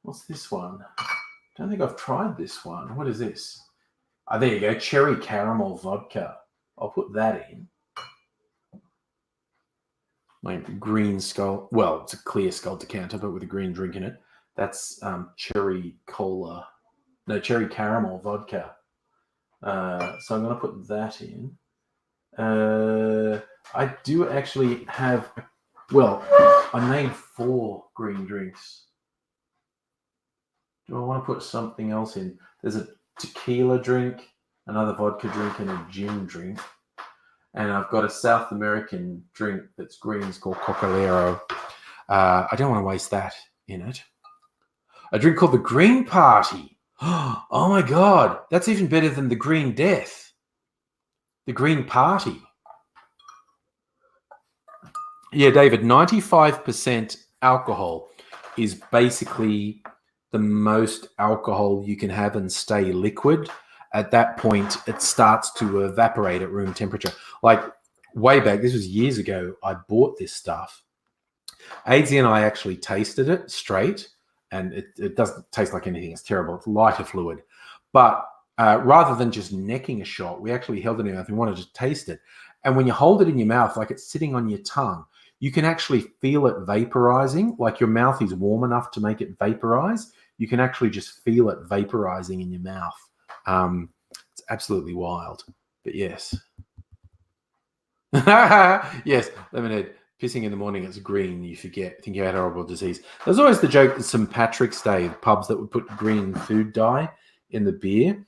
What's this one? I don't think I've tried this one. What is this? Oh, there you go. Cherry caramel vodka. I'll put that in. My green skull. Well, it's a clear skull decanter, but with a green drink in it. That's cherry cola. No, cherry caramel vodka. So I'm going to put that in. I do actually have... I made 4 green drinks. Do I want to put something else in? There's a tequila drink, another vodka drink, and a gin drink. And I've got a South American drink that's green. It's called Cocalero. I don't want to waste that in it. A drink called the Green Party. Oh my God, that's even better than the Green Death. The Green Party. Yeah, David, 95% alcohol is basically the most alcohol you can have and stay liquid. At that point, it starts to evaporate at room temperature. Like way back, this was years ago, I bought this stuff. Aidsy and I actually tasted it straight. And it doesn't taste like anything. It's terrible. It's lighter fluid. But rather than just necking a shot, we actually held it in our mouth and wanted to taste it. And when you hold it in your mouth, like it's sitting on your tongue, you can actually feel it vaporizing. Like your mouth is warm enough to make it vaporize. You can actually just feel it vaporizing in your mouth. It's absolutely wild. But yes. Yes, lemonade. Pissing in the morning, it's green. You forget. Think you had a horrible disease. There's always the joke that St. Patrick's Day, pubs that would put green food dye in the beer.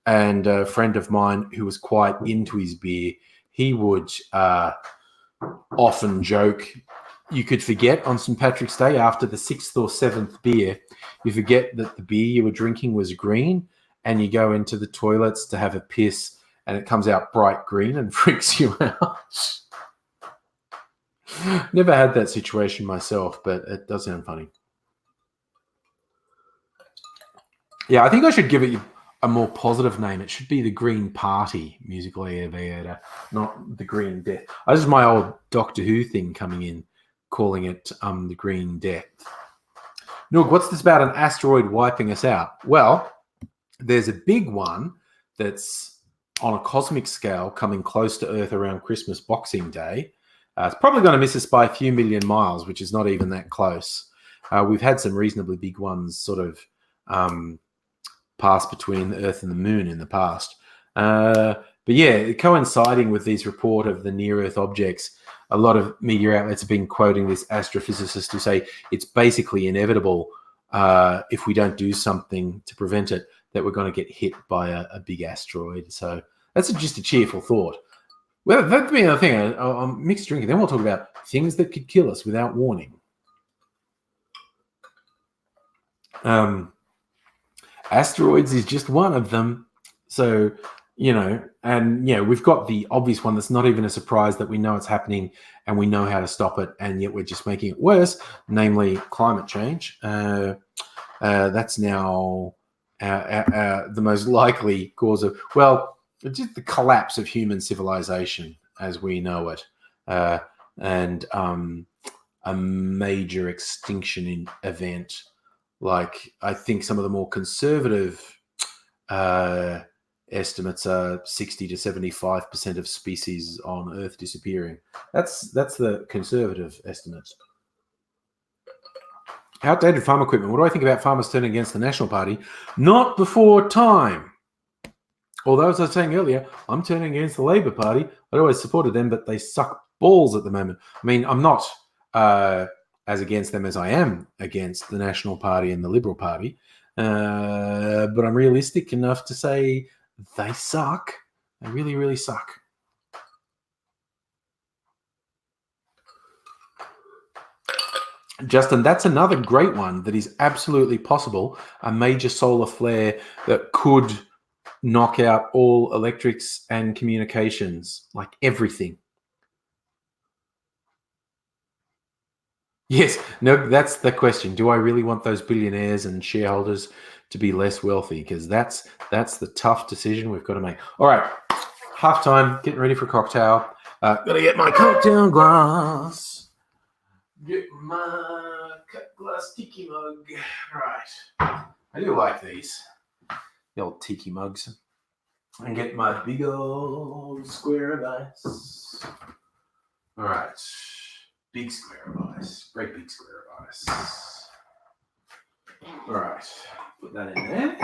And a friend of mine who was quite into his beer, he would often joke, you could forget on St. Patrick's Day after the 6th or 7th beer, you forget that the beer you were drinking was green and you go into the toilets to have a piss and it comes out bright green and freaks you out. Never had that situation myself, but it does sound funny. Yeah, I think I should give it a more positive name. It should be the Green Party, musical aviator, not the Green Death. This is my old Doctor Who thing coming in, calling it the Green Death. Noog, what's this about an asteroid wiping us out? Well, there's a big one that's on a cosmic scale coming close to Earth around Christmas Boxing Day. It's probably going to miss us by a few million miles, which is not even that close. We've had some reasonably big ones sort of pass between the Earth and the Moon in the past. But yeah, coinciding with these report of the near-Earth objects, a lot of media outlets have been quoting this astrophysicist to say it's basically inevitable if we don't do something to prevent it, that we're going to get hit by a big asteroid. So that's just a cheerful thought. Well, that'd be another thing. I'm mixed drinking. Then we'll talk about things that could kill us without warning. Asteroids is just one of them. So and we've got the obvious one that's not even a surprise, that we know it's happening and we know how to stop it, and yet we're just making it worse, namely climate change. That's now the most likely cause of, just the collapse of human civilization as we know it, and a major extinction event. Like, I think some of the more conservative estimates are 60 to 75% of species on Earth disappearing. That's the conservative estimates. Outdated farm equipment. What do I think about farmers turning against the National Party? Not before time. Although, as I was saying earlier, I'm turning against the Labour Party. I always supported them, but they suck balls at the moment. I mean, I'm not as against them as I am against the National Party and the Liberal Party, but I'm realistic enough to say they suck. They really, really suck. Justin, that's another great one that is absolutely possible. A major solar flare that could knock out all electrics and communications, like everything. Yes, no, that's the question. Do I really want those billionaires and shareholders to be less wealthy? Because that's the tough decision we've got to make. All right, halftime, getting ready for a cocktail. Gotta get my cocktail glass. Get my cut glass tiki mug. Right. I do like these. The old tiki mugs. And get my big old square of ice. All right. Big square of ice. Great big square of ice. All right. Put that in there.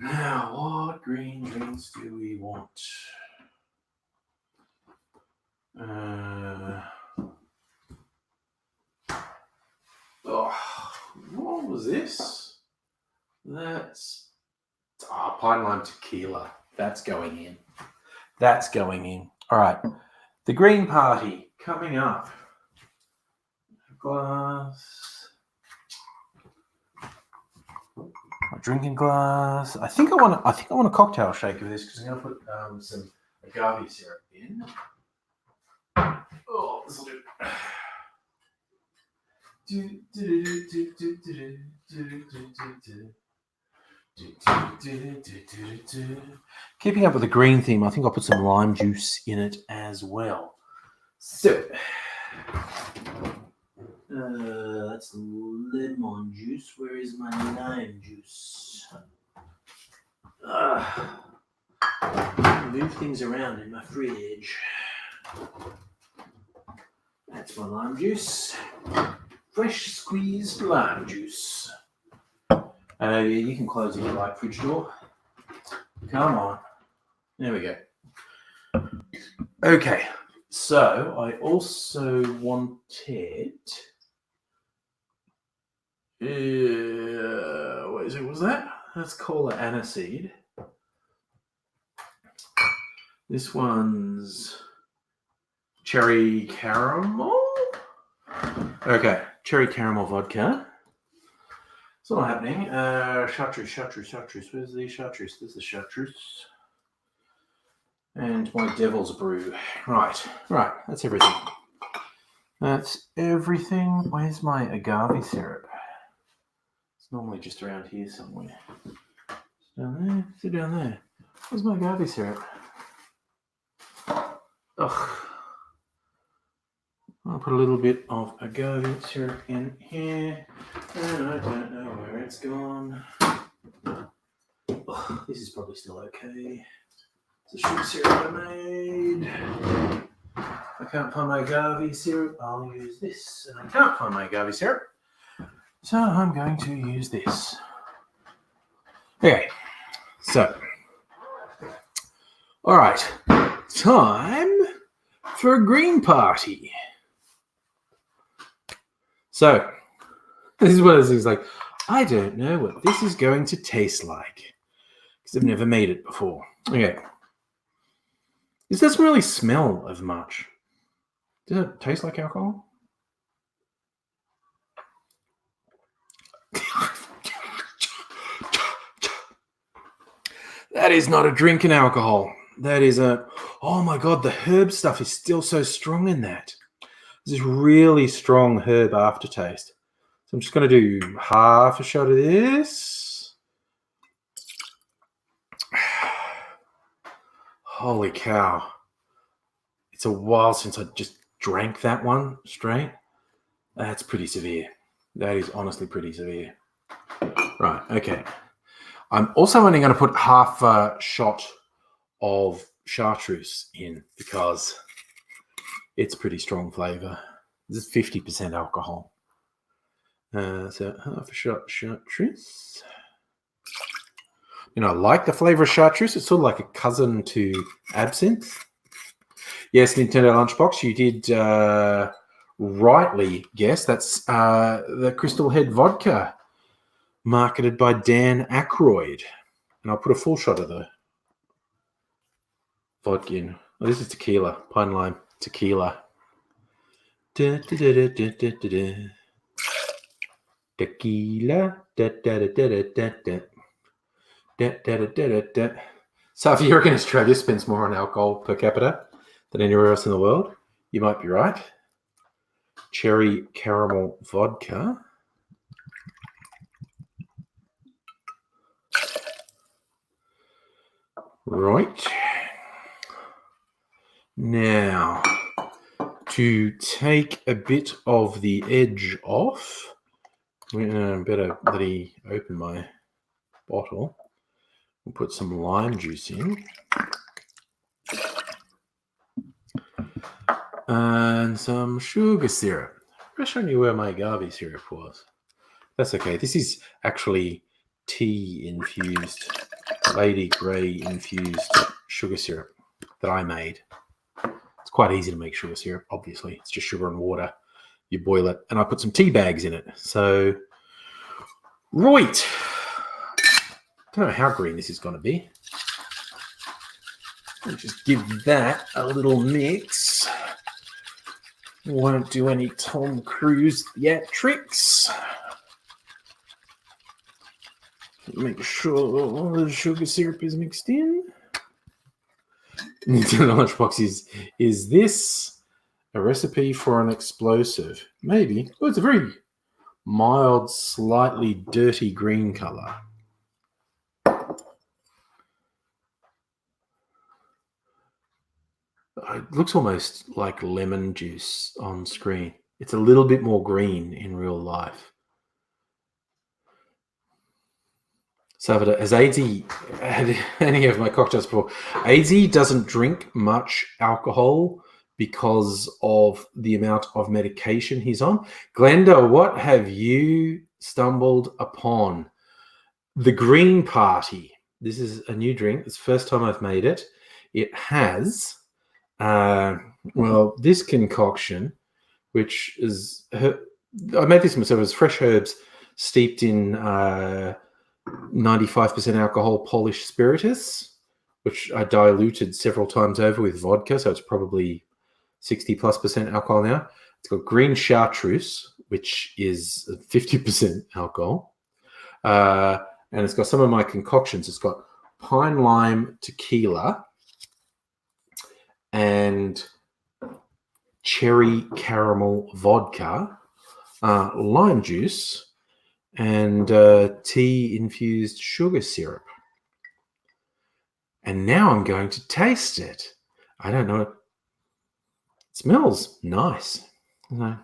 Now, what green drinks do we want? What was this? That's pine lime tequila. That's going in. That's going in. All right. The Green Party coming up. Glass. My drinking glass. I think I want a cocktail shaker with this, because I'm going to put some agave syrup in. Oh, this will do. Keeping up with the green theme, I think I'll put some lime juice in it as well. So, that's lemon juice. Where is my lime juice? Move things around in my fridge. That's my lime juice. Fresh squeezed lime juice. You can close the light fridge door. Come on. There we go. Okay. So I also wanted. What is it? Was that? That's cola aniseed. This one's cherry caramel. Okay, cherry caramel vodka. It's not happening. Chartreuse. Where's the chartreuse? There's the chartreuse. And my devil's brew. Right. That's everything. That's everything. Where's my agave syrup? It's normally just around here somewhere. It's down there. Is it down there? Where's my agave syrup? Ugh. I'll put a little bit of agave syrup in here, and I don't know where it's gone. Oh, this is probably still okay. It's a sugar syrup I made. I can't find my agave syrup. I'll use this, and I can't find my agave syrup, so I'm going to use this. Okay, so, all right, time for a green party. So, this is one of those things like, I don't know what this is going to taste like, because I've never made it before. Okay. This doesn't really smell of much. Does it taste like alcohol? That is not a drinking alcohol. That is a... Oh my God, the herb stuff is still so strong in that. There's this really strong herb aftertaste. So I'm just going to do half a shot of this. Holy cow. It's a while since I just drank that one straight. That's pretty severe. That is honestly pretty severe. Right, okay. I'm also only going to put half a shot of chartreuse in because it's pretty strong flavour. This is 50% alcohol. So half a shot chartreuse. You know, I like the flavour of chartreuse. It's sort of like a cousin to absinthe. Yes, Nintendo Lunchbox, you did rightly guess. That's the Crystal Head vodka, marketed by Dan Aykroyd. And I'll put a full shot of the vodka in. Oh, this is tequila, pine lime tequila. Da, da, da, da, da, da, da. Tequila. Da, da, da, da, da, da. Da, da, da, da, da. So if you reckon Australia spends more on alcohol per capita than anywhere else in the world, you might be right. Cherry caramel vodka. Right. Now, to take a bit of the edge off, I better bloody open my bottle. We'll put some lime juice in. And some sugar syrup. I'm showing you where my agave syrup was. That's okay. This is actually tea infused, Lady Grey infused sugar syrup that I made. It's quite easy to make sugar syrup, obviously. It's just sugar and water. You boil it, and I put some tea bags in it. So, right. I don't know how green this is going to be. I'll just give that a little mix. Won't do any Tom Cruise theatrics. Make sure all the sugar syrup is mixed in. Nintendo Lunchbox is this a recipe for an explosive? Maybe. Oh, it's a very mild, slightly dirty green color. It looks almost like lemon juice on screen. It's a little bit more green in real life. So has AZ had any of my cocktails before? AZ doesn't drink much alcohol because of the amount of medication he's on. Glenda, what have you stumbled upon? The Green Party. This is a new drink. It's the first time I've made it. It has... well, this concoction, which is... I made this myself. It's fresh herbs steeped in 95% alcohol Polish spiritus, which I diluted several times over with vodka, so it's probably 60+% alcohol now. It's got green chartreuse, which is 50% alcohol. And it's got some of my concoctions. It's got pine lime tequila and cherry caramel vodka, lime juice, and tea-infused sugar syrup. And now I'm going to taste it. I don't know. It smells nice. Yeah,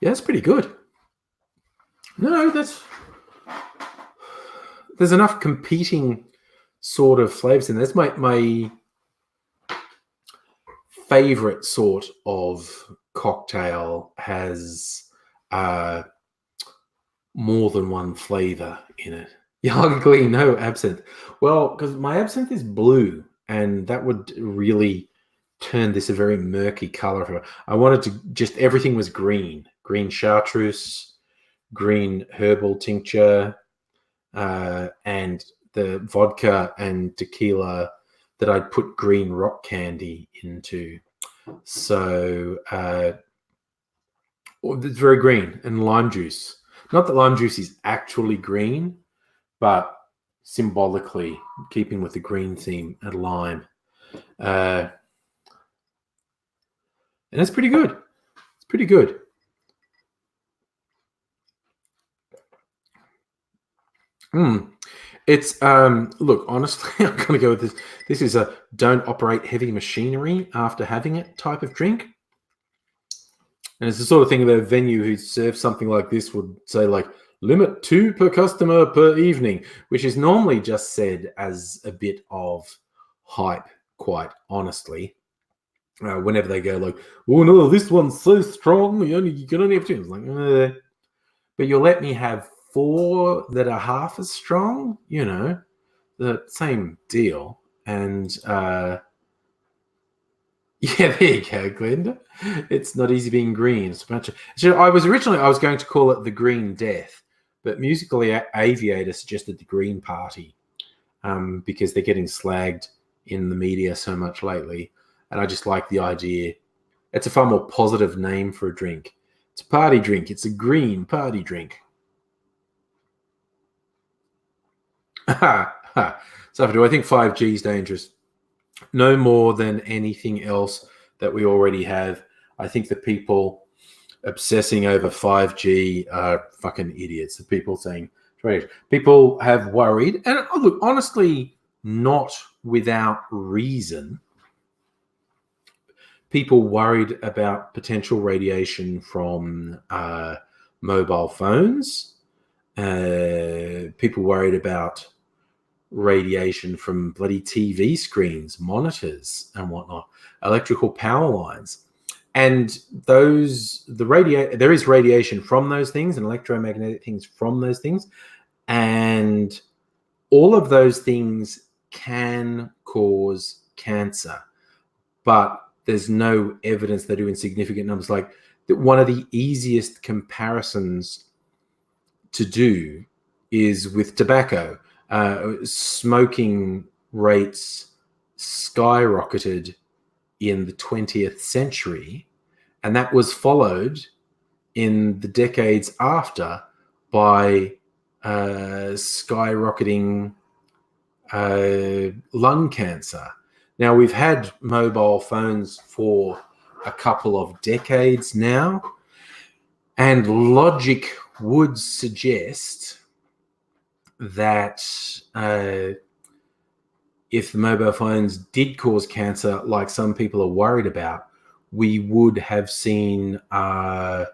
it's pretty good. No, there's enough competing sort of flavors in there. That's my favorite sort of cocktail has more than one flavor in it. Ugly, no absinthe. Well, because my absinthe is blue, and that would really turn this a very murky color. I wanted to just everything was green chartreuse, green herbal tincture, and the vodka and tequila that I'd put green rock candy into. So it's very green, and lime juice. Not that lime juice is actually green, but symbolically keeping with the green theme at lime. And it's pretty good. It's pretty good. It's look, honestly, I'm gonna go with this. This is a don't operate heavy machinery after having it type of drink. And it's the sort of thing that a venue who serves something like this would say, like, limit 2 per customer per evening, which is normally just said as a bit of hype, quite honestly. Whenever they go like, oh no, this one's so strong, you can only have 2. It's like, but you'll let me have 4 that are half as strong, the same deal. And yeah, there you go, Glenda. It's not easy being green. I was going to call it the Green Death, but Musical Aviator suggested the Green Party because they're getting slagged in the media so much lately. And I just like the idea. It's a far more positive name for a drink. It's a party drink. It's a green party drink. So do I think 5G is dangerous? No more than anything else that we already have. I think the people obsessing over 5G are fucking idiots. The people saying, people have worried, and look, honestly, not without reason. People worried about potential radiation from mobile phones. People worried about radiation from bloody TV screens, monitors, and whatnot, electrical power lines. And there is radiation from those things and electromagnetic things from those things. And all of those things can cause cancer. But there's no evidence they do in significant numbers. Like one of the easiest comparisons to do is with tobacco. Smoking rates skyrocketed in the 20th century, and that was followed in the decades after by skyrocketing lung cancer. Now, we've had mobile phones for a couple of decades now, and logic would suggest that if the mobile phones did cause cancer, like some people are worried about, we would have seen a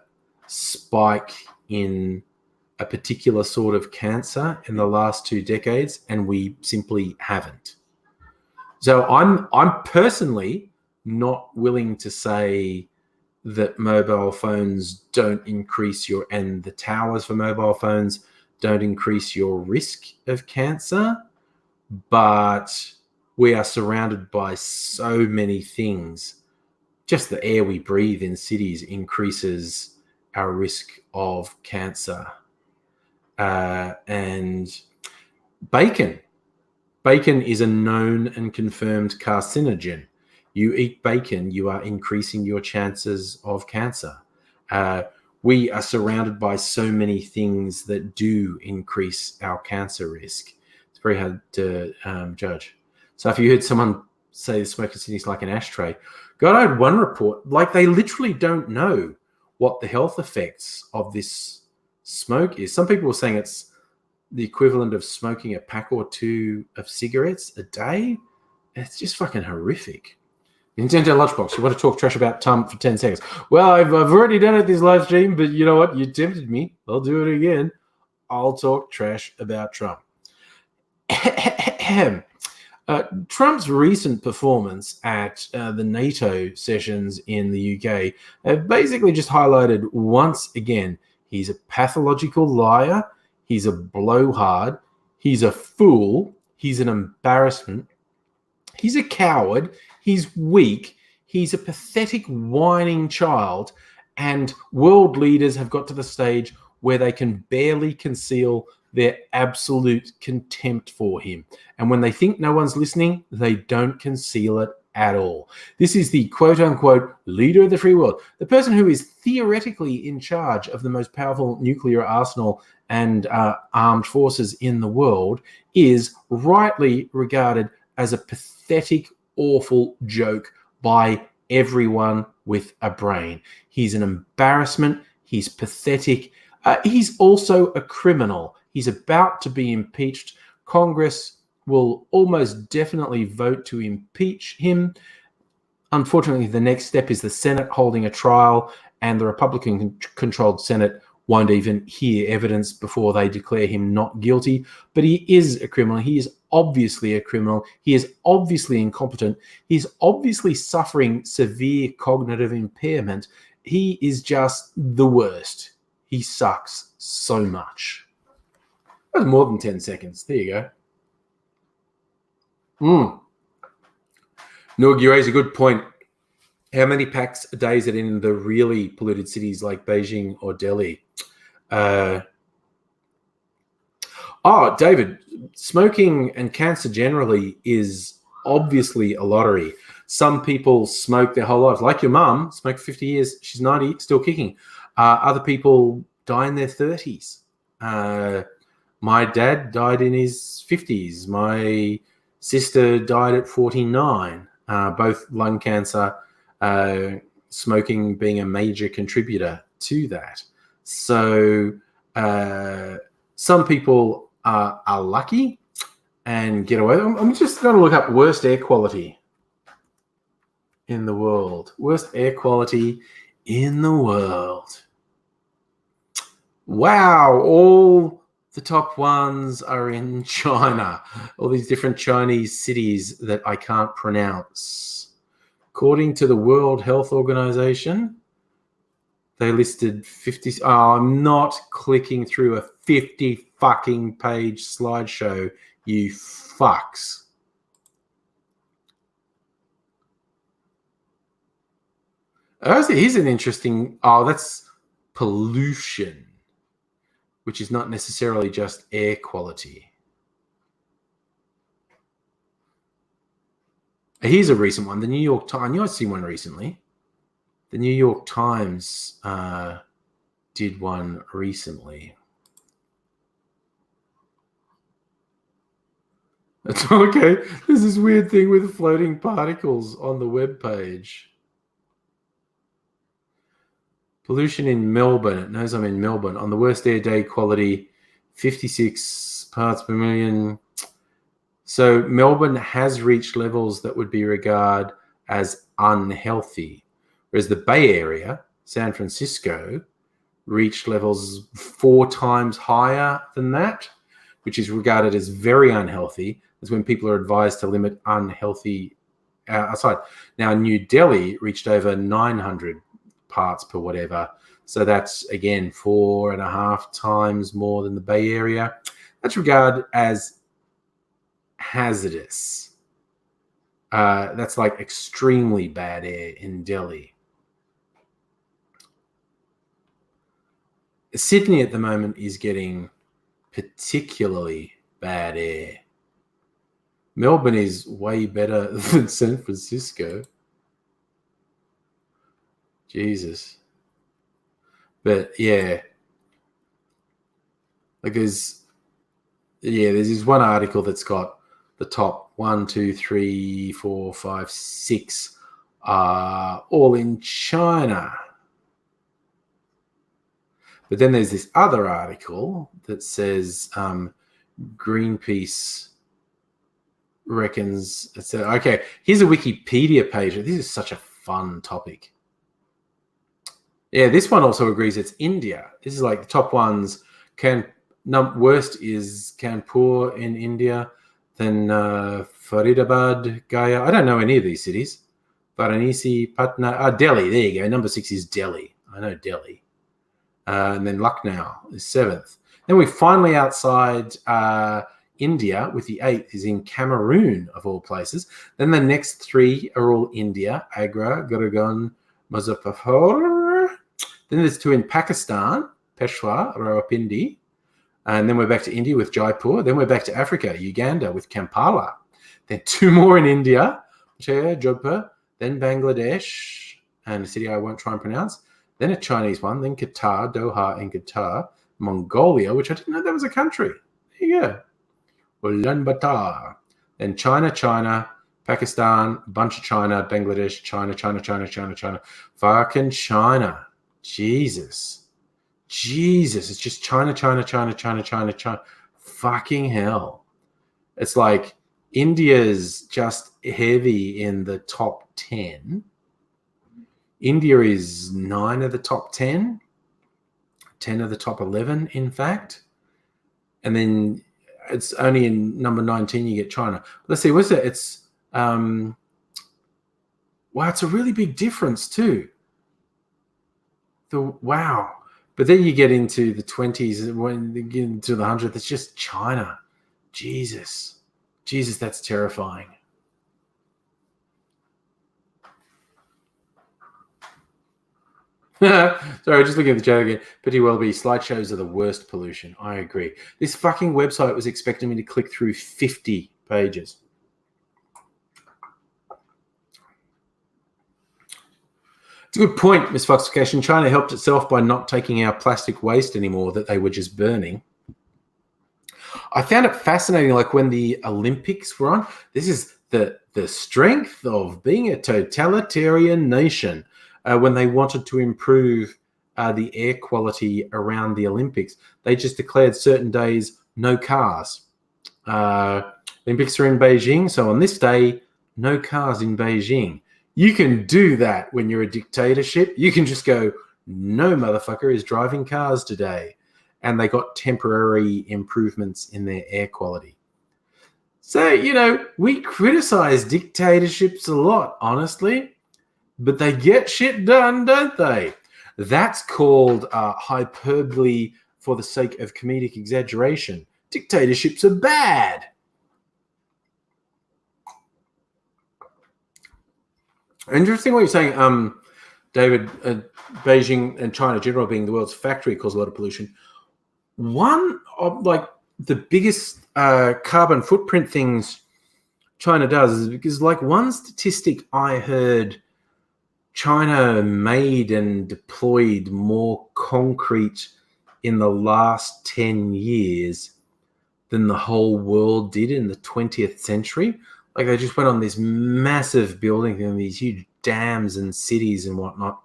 spike in a particular sort of cancer in the last 2 decades, and we simply haven't. So I'm personally not willing to say that mobile phones don't increase and the towers for mobile phones don't increase your risk of cancer, but we are surrounded by so many things. Just the air we breathe in cities increases our risk of cancer. And bacon is a known and confirmed carcinogen. You eat bacon, you are increasing your chances of cancer. We are surrounded by so many things that do increase our cancer risk. It's very hard to judge. So if you heard someone say the smoke in Sydney is like an ashtray, God, I had one report, like they literally don't know what the health effects of this smoke is. Some people were saying it's the equivalent of smoking a pack or 2 of cigarettes a day. It's just fucking horrific. Nintendo Lunchbox, you want to talk trash about Trump for 10 seconds? Well, I've already done it this live stream, but you know what? You tempted me. I'll do it again. I'll talk trash about Trump. Trump's recent performance at the NATO sessions in the UK have basically just highlighted once again, he's a pathological liar, he's a blowhard, he's a fool, he's an embarrassment, he's a coward, he's weak, he's a pathetic, whining child, and world leaders have got to the stage where they can barely conceal their absolute contempt for him. And when they think no one's listening, they don't conceal it at all. This is the quote-unquote leader of the free world, the person who is theoretically in charge of the most powerful nuclear arsenal and armed forces in the world, is rightly regarded as a pathetic, awful joke by everyone with a brain. He's an embarrassment. He's pathetic. He's also a criminal. He's about to be impeached. Congress will almost definitely vote to impeach him. Unfortunately, the next step is the Senate holding a trial, and the Republican-controlled Senate won't even hear evidence before they declare him not guilty. But he is a criminal. He is obviously a criminal. He is obviously incompetent. He's obviously suffering severe cognitive impairment. He is just the worst. He sucks so much. That was more than 10 seconds. There you go. No, you raise a good point. How many packs a day is it in the really polluted cities like Beijing or Delhi? David, smoking and cancer generally is obviously a lottery. Some people smoke their whole life, like your mum, smoked 50 years. She's 90, still kicking. Other people die in their 30s. My dad died in his 50s. My sister died at 49. Both lung cancer, smoking being a major contributor to that. So some people are lucky and get away. I'm just going to look up worst air quality in the world. Worst air quality in the world. Wow, all the top ones are in China. All these different Chinese cities that I can't pronounce. According to the World Health Organization, they listed 50. I'm not clicking through a 50 fucking page slideshow, you fucks. Here's an interesting. That's pollution, which is not necessarily just air quality. Here's a recent one. The New York Times. I've seen one recently. The New York Times did one recently. That's okay. There's this weird thing with floating particles on the web page. Pollution in Melbourne. It knows I'm in Melbourne. On the worst air day quality, 56 parts per million. So Melbourne has reached levels that would be regarded as unhealthy, whereas the Bay Area, San Francisco, reached levels 4 times higher than that, which is regarded as very unhealthy. That's when people are advised to limit unhealthy outside. Now, New Delhi reached over 900 parts per whatever. So that's, again, 4.5 times more than the Bay Area. That's regarded as hazardous. That's like extremely bad air in Delhi. Sydney at the moment is getting particularly bad air. Melbourne is way better than San Francisco. Jesus. But yeah. Like there's this one article that's got the top 1, 2, 3, 4, 5, 6 all in China. But then there's this other article that says Greenpeace reckons. Okay, here's a Wikipedia page. This is such a fun topic. Yeah, this one also agrees it's India. This is like the top ones. Worst is Kanpur in India, then Faridabad, Gaya. I don't know any of these cities. Varanasi, Patna, Delhi. There you go. Number 6 is Delhi. I know Delhi. And then Lucknow is 7th. Then we finally outside India with the 8th is in Cameroon, of all places. Then the next 3 are all India: Agra, Gurgaon, Muzaffarpur. Then there's 2 in Pakistan: Peshawar, Rawalpindi. And then we're back to India with Jaipur. Then we're back to Africa, Uganda with Kampala. Then 2 more in India: Jodhpur, then Bangladesh, and a city I won't try and pronounce, then a Chinese one, then Qatar, Doha in Qatar, Mongolia, which I didn't know that was a country. There you go. Ulaanbaatar. Then China, Pakistan, bunch of China, Bangladesh, China. Fucking China. Jesus. It's just China. Fucking hell. It's like India's just heavy in the top 10. India is 9 of the top 10, 10 of the top 11, in fact. And then it's only in number 19 you get China. Let's see, what's it? It's, wow, it's a really big difference too. Wow. But then you get into the 20s, when you get into the 100th, it's just China. Jesus, that's terrifying. Sorry, just looking at the chat again. Pretty well be slideshows are the worst pollution. I agree. This fucking website was expecting me to click through 50 pages. It's a good point, Miss Foxification. China helped itself by not taking our plastic waste anymore that they were just burning. I found it fascinating, like when the Olympics were on. This is the strength of being a totalitarian nation. When they wanted to improve the air quality around the Olympics, they just declared certain days no cars. Olympics are in Beijing, so on this day, no cars in Beijing. You can do that when you're a dictatorship. You can just go, no motherfucker is driving cars today. And they got temporary improvements in their air quality. So, we criticize dictatorships a lot, honestly. But they get shit done, don't they? That's called hyperbole for the sake of comedic exaggeration. Dictatorships are bad. Interesting what you're saying, David. Beijing and China general being the world's factory cause a lot of pollution. One of the biggest carbon footprint things China does is because one statistic I heard, China made and deployed more concrete in the last 10 years than the whole world did in the 20th century. They just went on this massive building and these huge dams and cities and whatnot.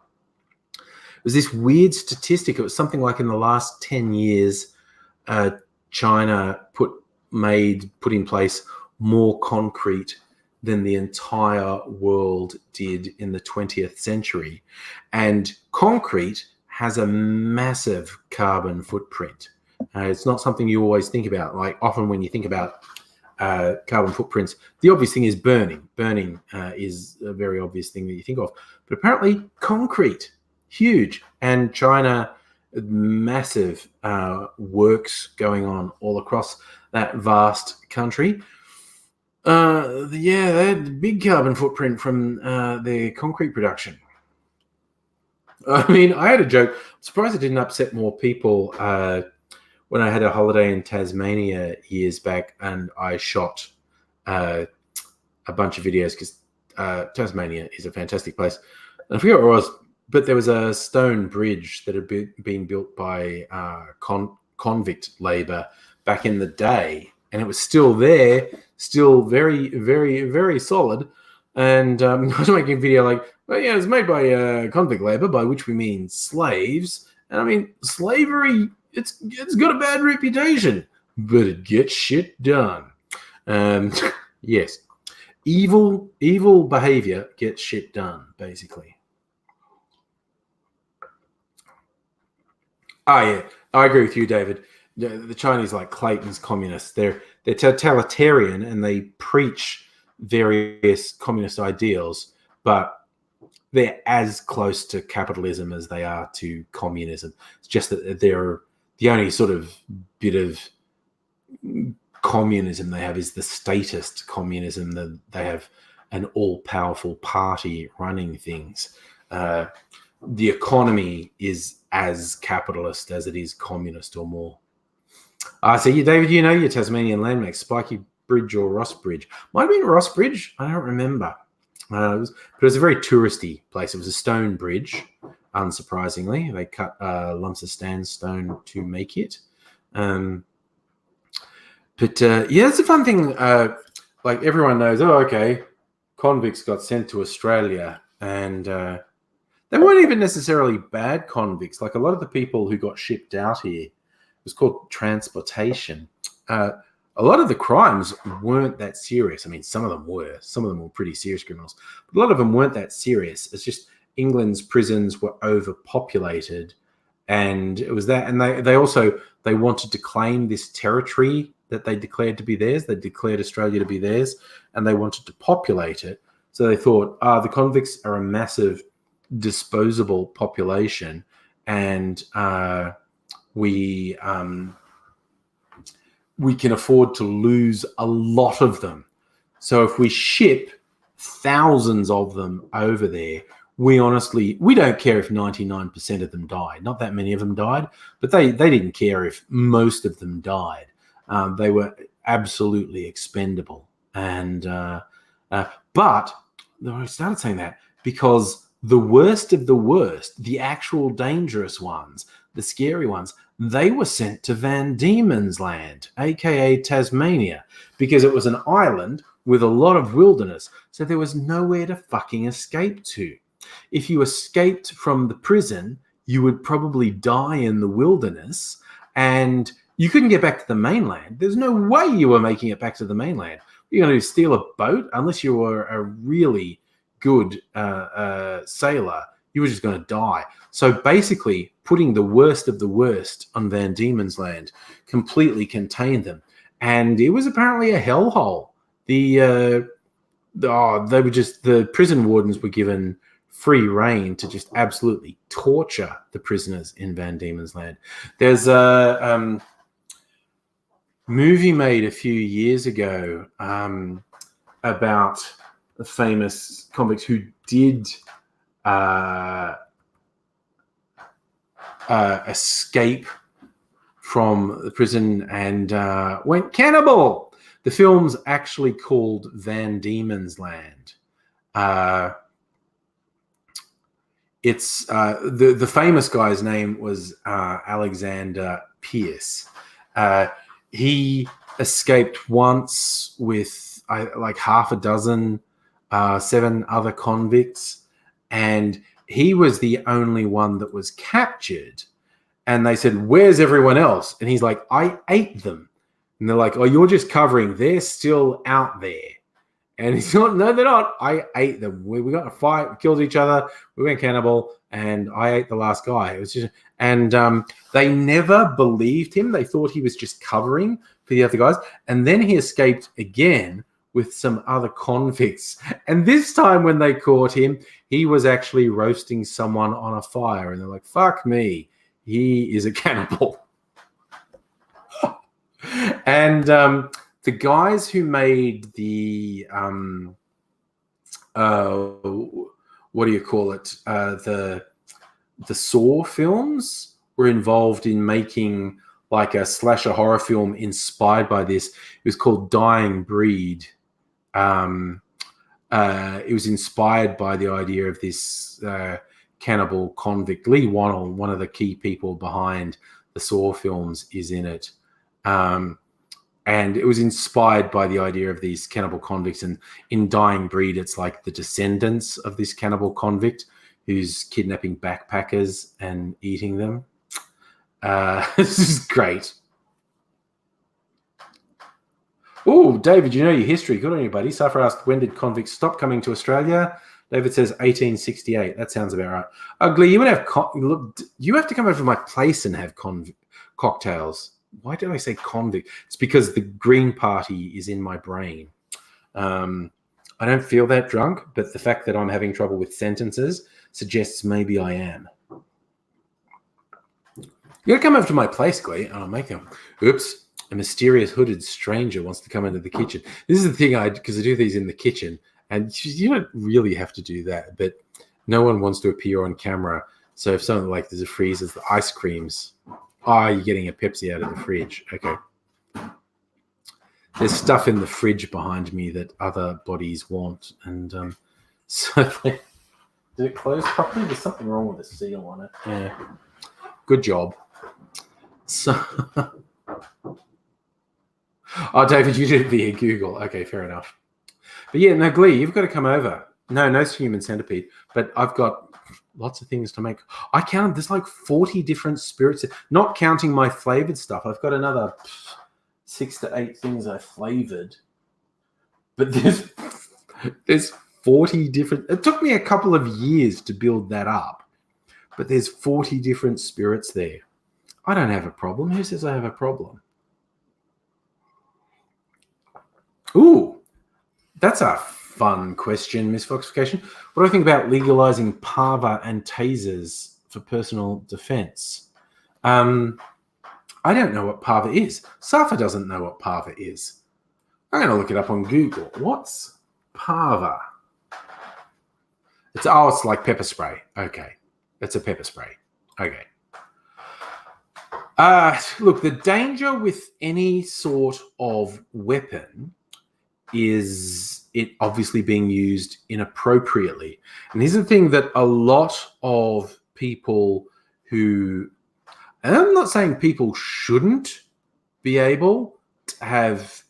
It was this weird statistic. It was something like in the last 10 years, China put in place more concrete than the entire world did in the 20th century. And concrete has a massive carbon footprint. It's not something you always think about. Often when you think about carbon footprints, the obvious thing is burning. Burning is a very obvious thing that you think of. But apparently concrete, huge. And China, massive works going on all across that vast country. They had a big carbon footprint from their concrete production. I mean, I had a joke. I'm surprised it didn't upset more people when I had a holiday in Tasmania years back, and I shot a bunch of videos because Tasmania is a fantastic place. And I forget what it was, but there was a stone bridge that had been built by convict labor back in the day, and it was still there, still very, very, very solid. And I was making a video it was made by convict labor, by which we mean slaves. And I mean, slavery, it's got a bad reputation, but it gets shit done. Yes, evil behavior gets shit done, basically. Oh yeah, I agree with you, David. The Chinese, like Clayton's communists, they're totalitarian and they preach various communist ideals, but they're as close to capitalism as they are to communism. It's just that they're the only sort of bit of communism they have is the statist communism, that they have an all-powerful party running things. The economy is as capitalist as it is communist or more. So you, David, your Tasmanian landmark, Spiky Bridge or Ross Bridge. Might have been Ross Bridge. I don't remember. But it was a very touristy place. It was a stone bridge, unsurprisingly. They cut lumps of sandstone to make it. Yeah, it's a fun thing. Like everyone knows, okay, convicts got sent to Australia, and they weren't even necessarily bad convicts. Like a lot of the people who got shipped out here, it was called transportation. A lot of the crimes weren't that serious. I mean, some of them were. Some of them were pretty serious criminals. But a lot of them weren't that serious. It's just England's prisons were overpopulated, and it was that. And they wanted to claim this territory that they declared to be theirs. They declared Australia to be theirs, and they wanted to populate it. So they thought, the convicts are a massive disposable population, and we can afford to lose a lot of them. So if we ship thousands of them over there, we don't care if 99% of them died. Not that many of them died, but they didn't care if most of them died. They were absolutely expendable. And but I started saying that because the worst of the worst, the actual dangerous ones, the scary ones, they were sent to Van Diemen's Land, aka Tasmania, because it was an island with a lot of wilderness, so there was nowhere to fucking escape to. If you escaped from the prison, you would probably die in the wilderness, and you couldn't get back to the mainland. There's no way you were making it back to the mainland. You're going to steal a boat, unless you were a really good sailor, you were just going to die. So basically, putting the worst of the worst on Van Diemen's Land completely contained them, and it was apparently a hellhole. The prison wardens were given free rein to just absolutely torture the prisoners in Van Diemen's Land. There's a movie made a few years ago about the famous convicts who did escape from the prison and went cannibal. The film's actually called Van Diemen's Land. It's the famous guy's name was Alexander Pierce. He escaped once with like half a dozen, 7 other convicts, and he was the only one that was captured. And they said, "Where's everyone else?" And he's like, "I ate them." And they're like, "Oh, you're just covering. They're still out there." And he's not, "No, they're not. I ate them. We got in a fight, we killed each other, we went cannibal, and I ate the last guy." It was just, and they never believed him. They thought he was just covering for the other guys. And then he escaped again with some other convicts. And this time when they caught him, he was actually roasting someone on a fire. And they're like, "Fuck me, he is a cannibal." And the guys who made the what do you call it? The Saw films were involved in making like a slasher horror film inspired by this. It was called Dying Breed. It was inspired by the idea of this cannibal convict. Lee Wannell, one of the key people behind the Saw films, is in it. And it was inspired by the idea of these cannibal convicts. And in Dying Breed, it's like the descendants of this cannibal convict who's kidnapping backpackers and eating them. This is great. Oh, David, you know your history. Good on you, buddy. Safra asked, when did convicts stop coming to Australia? David says 1868. That sounds about right. Ugly, you would have look. You have to come over to my place and have cocktails. Why do I say convict? It's because the Green Party is in my brain. I don't feel that drunk, but the fact that I'm having trouble with sentences suggests maybe I am. You gotta come over to my place, Glee, and I'll make them. Oops, a mysterious hooded stranger wants to come into the kitchen. This is the thing, because I do these in the kitchen, and you don't really have to do that, but no one wants to appear on camera. So if something like there's a freezer, the ice creams. Oh, you're getting a Pepsi out of the fridge. Okay. There's stuff in the fridge behind me that other bodies want, and So did it close properly? There's something wrong with the seal on it. Yeah. Good job. So, oh, David, you did it via Google. Okay, fair enough. But yeah, no, Glee, you've got to come over. No human centipede. But I've got lots of things to make. I counted, there's like 40 different spirits, not counting my flavored stuff. I've got another 6 to 8 things I flavored. But there's 40 different. It took me a couple of years to build that up. But there's 40 different spirits there. I don't have a problem. Who says I have a problem? Ooh, that's a fun question, Miss Foxification. What do I think about legalizing parva and tasers for personal defense? I don't know what parva is. Safa doesn't know what parva is. I'm going to look it up on Google. What's parva? It's like pepper spray. Okay. It's a pepper spray. Okay. Look, the danger with any sort of weapon is it obviously being used inappropriately. And here's the thing that a lot of people who, and I'm not saying people shouldn't be able to have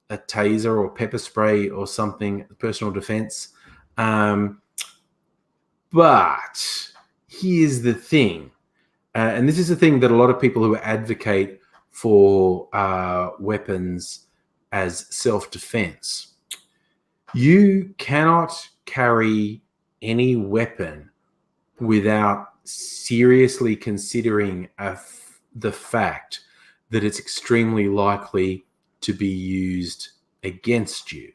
a taser or pepper spray or something, personal defense. But here's the thing. And this is the thing that a lot of people who advocate for weapons as self-defense. You cannot carry any weapon without seriously considering the fact that it's extremely likely to be used against you.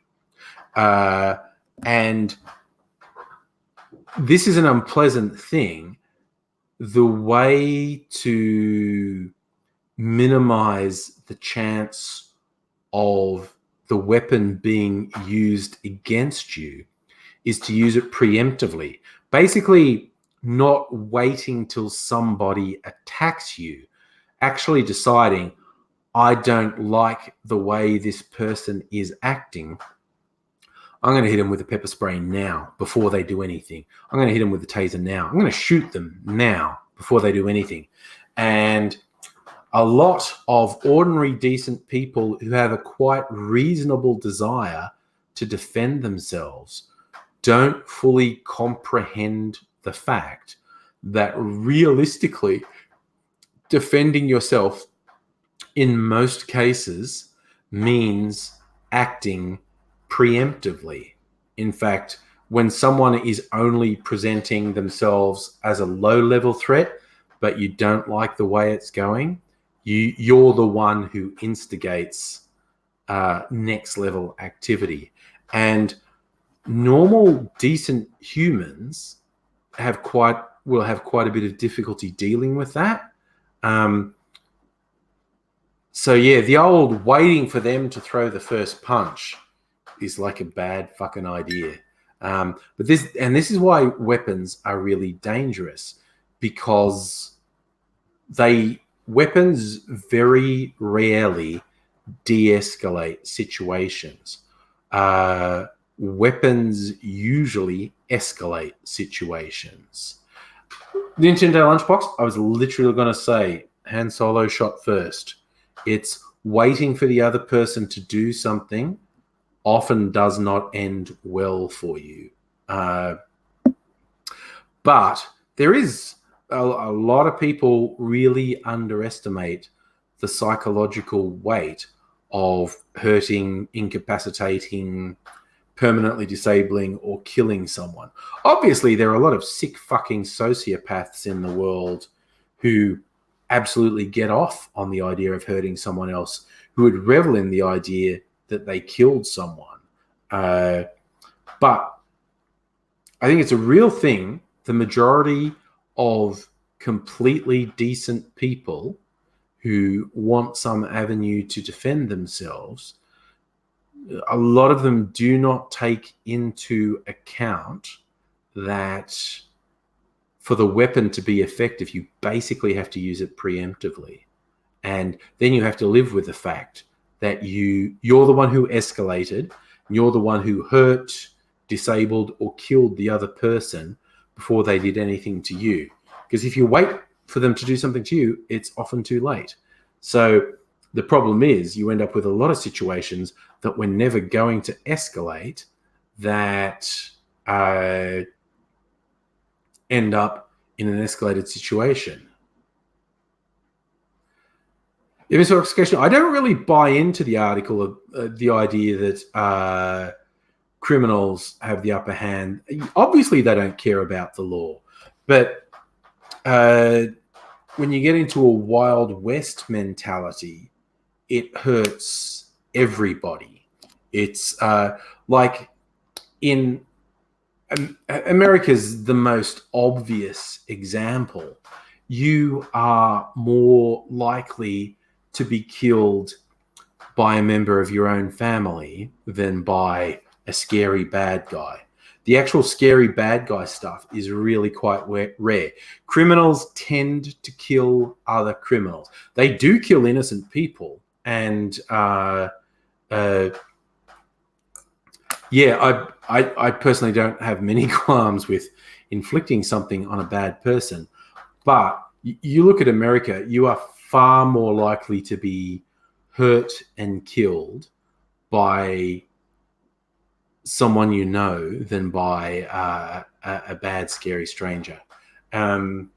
And this is an unpleasant thing. The way to minimize the chance of the weapon being used against you is to use it preemptively. Basically, not waiting till somebody attacks you, actually deciding, I don't like the way this person is acting. I'm going to hit them with a pepper spray now before they do anything. I'm going to hit them with the taser now. I'm going to shoot them now before they do anything. And a lot of ordinary, decent people who have a quite reasonable desire to defend themselves don't fully comprehend the fact that realistically defending yourself in most cases means acting preemptively. In fact, when someone is only presenting themselves as a low-level threat, but you don't like the way it's going, you're the one who instigates next-level activity. And normal, decent humans will have quite a bit of difficulty dealing with that. So yeah, the old waiting for them to throw the first punch is like a bad fucking idea. But this is why weapons are really dangerous, because weapons very rarely de-escalate situations. Weapons usually escalate situations. Nintendo Lunchbox, I was literally going to say Han Solo shot first. It's waiting for the other person to do something often does not end well for you. But there is a lot of people really underestimate the psychological weight of hurting, incapacitating, permanently disabling, or killing someone. Obviously, there are a lot of sick fucking sociopaths in the world who absolutely get off on the idea of hurting someone else, who would revel in the idea that they killed someone. But I think it's a real thing. The majority of completely decent people who want some avenue to defend themselves, a lot of them do not take into account that for the weapon to be effective, you basically have to use it preemptively. And then you have to live with the fact that you're the one who escalated, you're the one who hurt disabled or killed the other person before they did anything to you. Because if you wait for them to do something to you, it's often too late. So the problem is you end up with a lot of situations that we're never going to escalate that end up in an escalated situation. I don't really buy into the article of the idea that criminals have the upper hand. Obviously, they don't care about the law. But when you get into a Wild West mentality, it hurts everybody. It's like in America's the most obvious example. You are more likely to be killed by a member of your own family than by a scary bad guy. The actual scary bad guy stuff is really quite rare. Criminals tend to kill other criminals. They do kill innocent people. And I personally don't have many qualms with inflicting something on a bad person. But you look at America, you are far more likely to be hurt and killed by someone you know than by a bad, scary stranger. The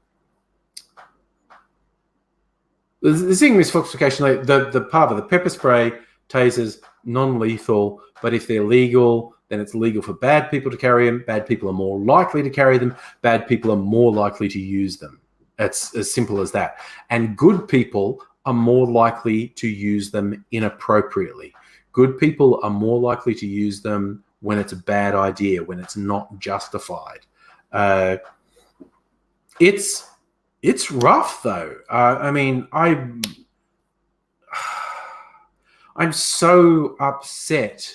thing with falsification, the part of the pepper spray, tasers, non-lethal, but if they're legal, then it's legal for bad people to carry them. Bad people are more likely to carry them. Bad people are more likely to use them. It's as simple as that. And good people are more likely to use them inappropriately. Good people are more likely to use them when it's a bad idea, when it's not justified. It's rough, though. I'm so upset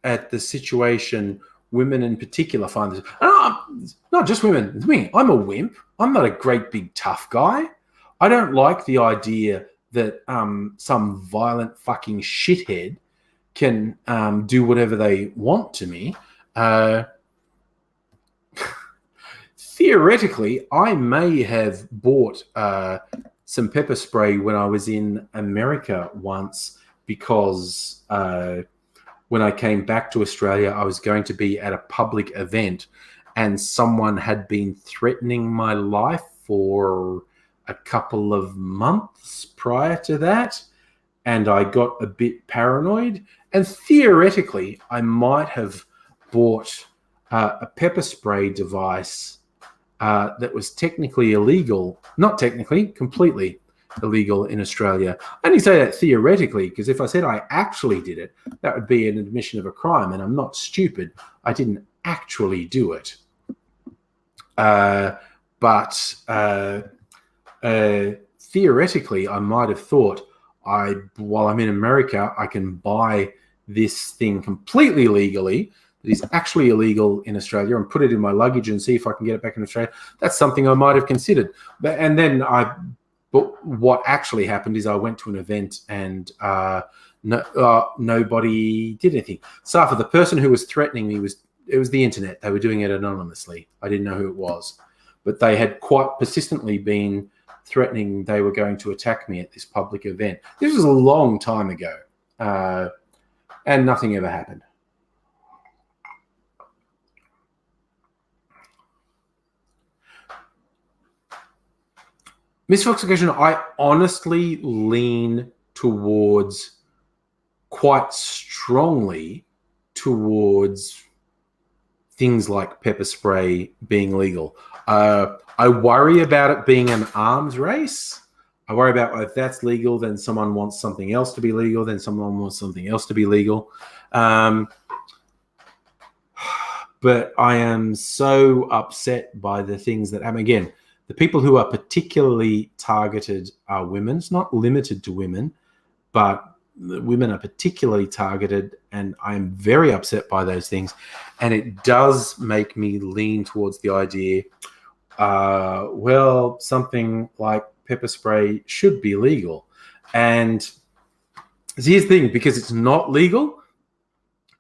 at the situation women in particular find this. Not just women, it's me. I'm a wimp. I'm not a great big tough guy. I don't like the idea that some violent fucking shithead can do whatever they want to me. Theoretically, I may have bought some pepper spray when I was in America once because when I came back to Australia, I was going to be at a public event and someone had been threatening my life for a couple of months prior to that. And I got a bit paranoid. And theoretically, I might have bought a pepper spray device that was technically illegal. Not technically, completely illegal in Australia. I only say that theoretically because if I said I actually did it, that would be an admission of a crime. And I'm not stupid. I didn't actually do it. But theoretically, I might have thought, while I'm in America, I can buy this thing completely legally that is actually illegal in Australia and put it in my luggage and see if I can get it back in Australia. That's something I might have considered. But what actually happened is I went to an event and nobody did anything. Safa, the person who was threatening me, it was the internet. They were doing it anonymously. I didn't know who it was. But they had quite persistently been threatening they were going to attack me at this public event. This was a long time ago, and nothing ever happened. Misfoxification, I honestly lean towards quite strongly towards things like pepper spray being legal. I worry about it being an arms race. I worry about if that's legal, then someone wants something else to be legal, then someone wants something else to be legal. But I am so upset by the things that happen. Again, the people who are particularly targeted are women. It's not limited to women, but the women are particularly targeted, and I am very upset by those things. And it does make me lean towards the idea, something like pepper spray should be legal. And here's the thing, because it's not legal,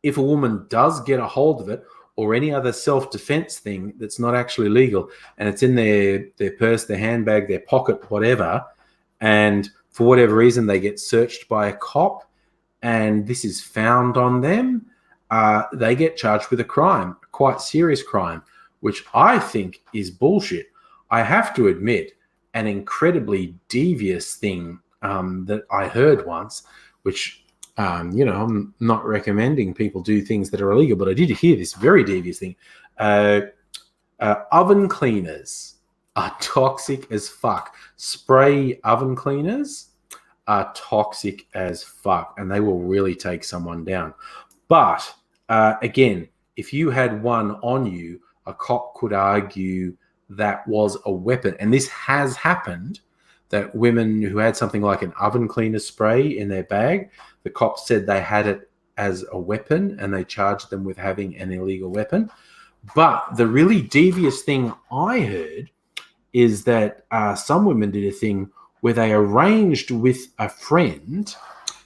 if a woman does get a hold of it, or any other self-defense thing that's not actually legal, and it's in their purse, their handbag, their pocket, whatever, and for whatever reason they get searched by a cop and this is found on them, they get charged with a crime, a quite serious crime, which I think is bullshit. I have to admit, an incredibly devious thing that I heard once, which I'm not recommending people do things that are illegal, but I did hear this very devious thing. Oven cleaners are toxic as fuck. Spray oven cleaners are toxic as fuck, and they will really take someone down. But again, if you had one on you, a cop could argue that was a weapon. And this has happened, that women who had something like an oven cleaner spray in their bag, the cops said they had it as a weapon and they charged them with having an illegal weapon. But the really devious thing I heard is that some women did a thing where they arranged with a friend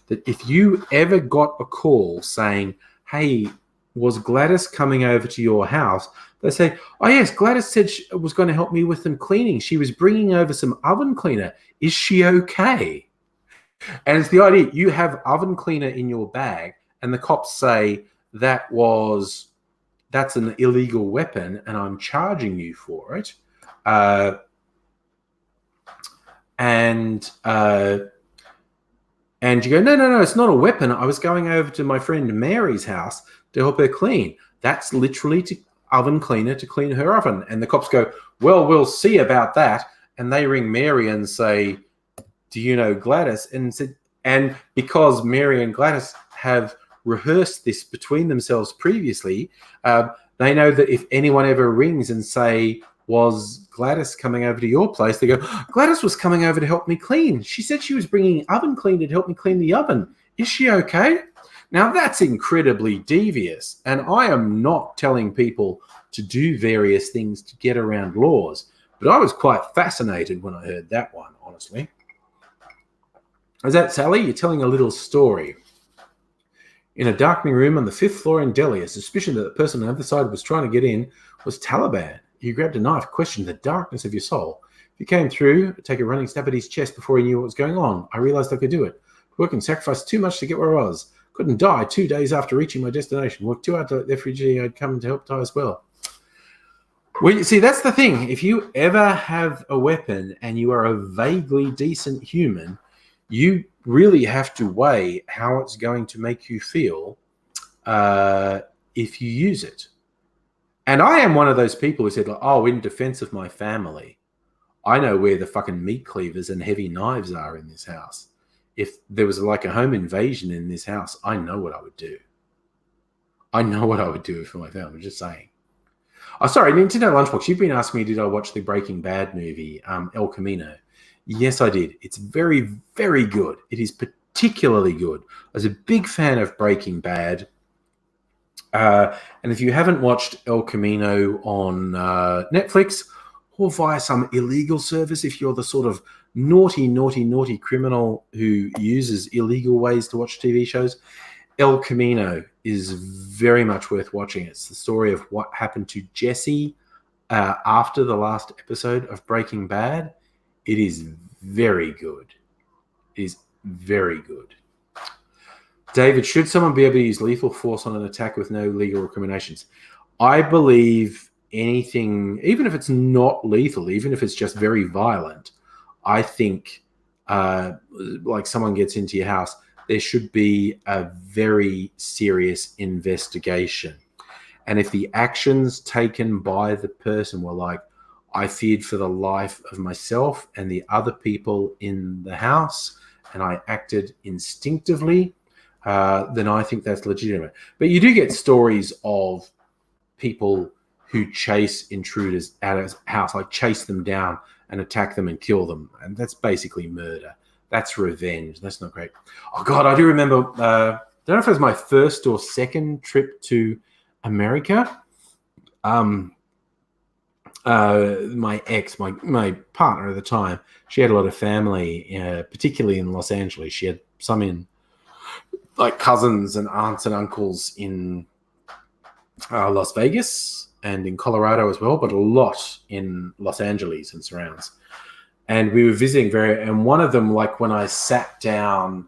that if you ever got a call saying, hey, was Gladys coming over to your house? They say, oh, yes, Gladys said she was going to help me with some cleaning. She was bringing over some oven cleaner. Is she okay? And it's the idea, you have oven cleaner in your bag and the cops say that's an illegal weapon and I'm charging you for it. And you go, no, it's not a weapon. I was going over to my friend Mary's house to help her clean. That's literally oven cleaner to clean her oven. And the cops go, well, we'll see about that. And they ring Mary and say, do you know Gladys? And because Mary and Gladys have rehearsed this between themselves previously, they know that if anyone ever rings and say, was Gladys coming over to your place? They go, Gladys was coming over to help me clean. She said she was bringing oven cleaner to help me clean the oven. Is she okay? Now, that's incredibly devious. And I am not telling people to do various things to get around laws. But I was quite fascinated when I heard that one, honestly. Is that Sally? You're telling a little story. In a darkening room on the 5th floor in Delhi, a suspicion that the person on the other side was trying to get in was Taliban. You grabbed a knife, questioned the darkness of your soul. If you came through, take a running stab at his chest before he knew what was going on. I realized I could do it. Work and sacrifice too much to get where I was. Couldn't die 2 days after reaching my destination. Worked too hard to let the refugee I'd come to help die as well. Well, you see, that's the thing. If you ever have a weapon and you are a vaguely decent human, you really have to weigh how it's going to make you feel if you use it. And I am one of those people who said, like, oh, in defense of my family, I know where the fucking meat cleavers and heavy knives are in this house. If there was like a home invasion in this house, I know what I would do. I know what I would do for my family. I'm just saying. Oh, sorry, Nintendo Lunchbox, you've been asking me, did I watch the Breaking Bad movie, El Camino? Yes, I did. It's very, very good. It is particularly good. I was a big fan of Breaking Bad. And if you haven't watched El Camino on Netflix or via some illegal service, if you're the sort of naughty criminal who uses illegal ways to watch TV shows, El Camino is very much worth watching. It's the story of what happened to Jesse after the last episode of Breaking Bad. It is very good. It is very good. David, should someone be able to use lethal force on an attack with no legal recriminations? I believe anything, even if it's not lethal, even if it's just very violent, I think like someone gets into your house, there should be a very serious investigation. And if the actions taken by the person were like, I feared for the life of myself and the other people in the house, and I acted instinctively, then I think that's legitimate. But you do get stories of people who chase intruders out of a house, like chase them down and attack them and kill them. And that's basically murder. That's revenge. That's not great. Oh, God, I do remember, I don't know if it was my first or second trip to America. My ex, my partner at the time, she had a lot of family, particularly in Los Angeles. She had some in, like, cousins and aunts and uncles in Las Vegas and in Colorado as well, but a lot in Los Angeles and surrounds. And we were visiting and one of them, like when I sat down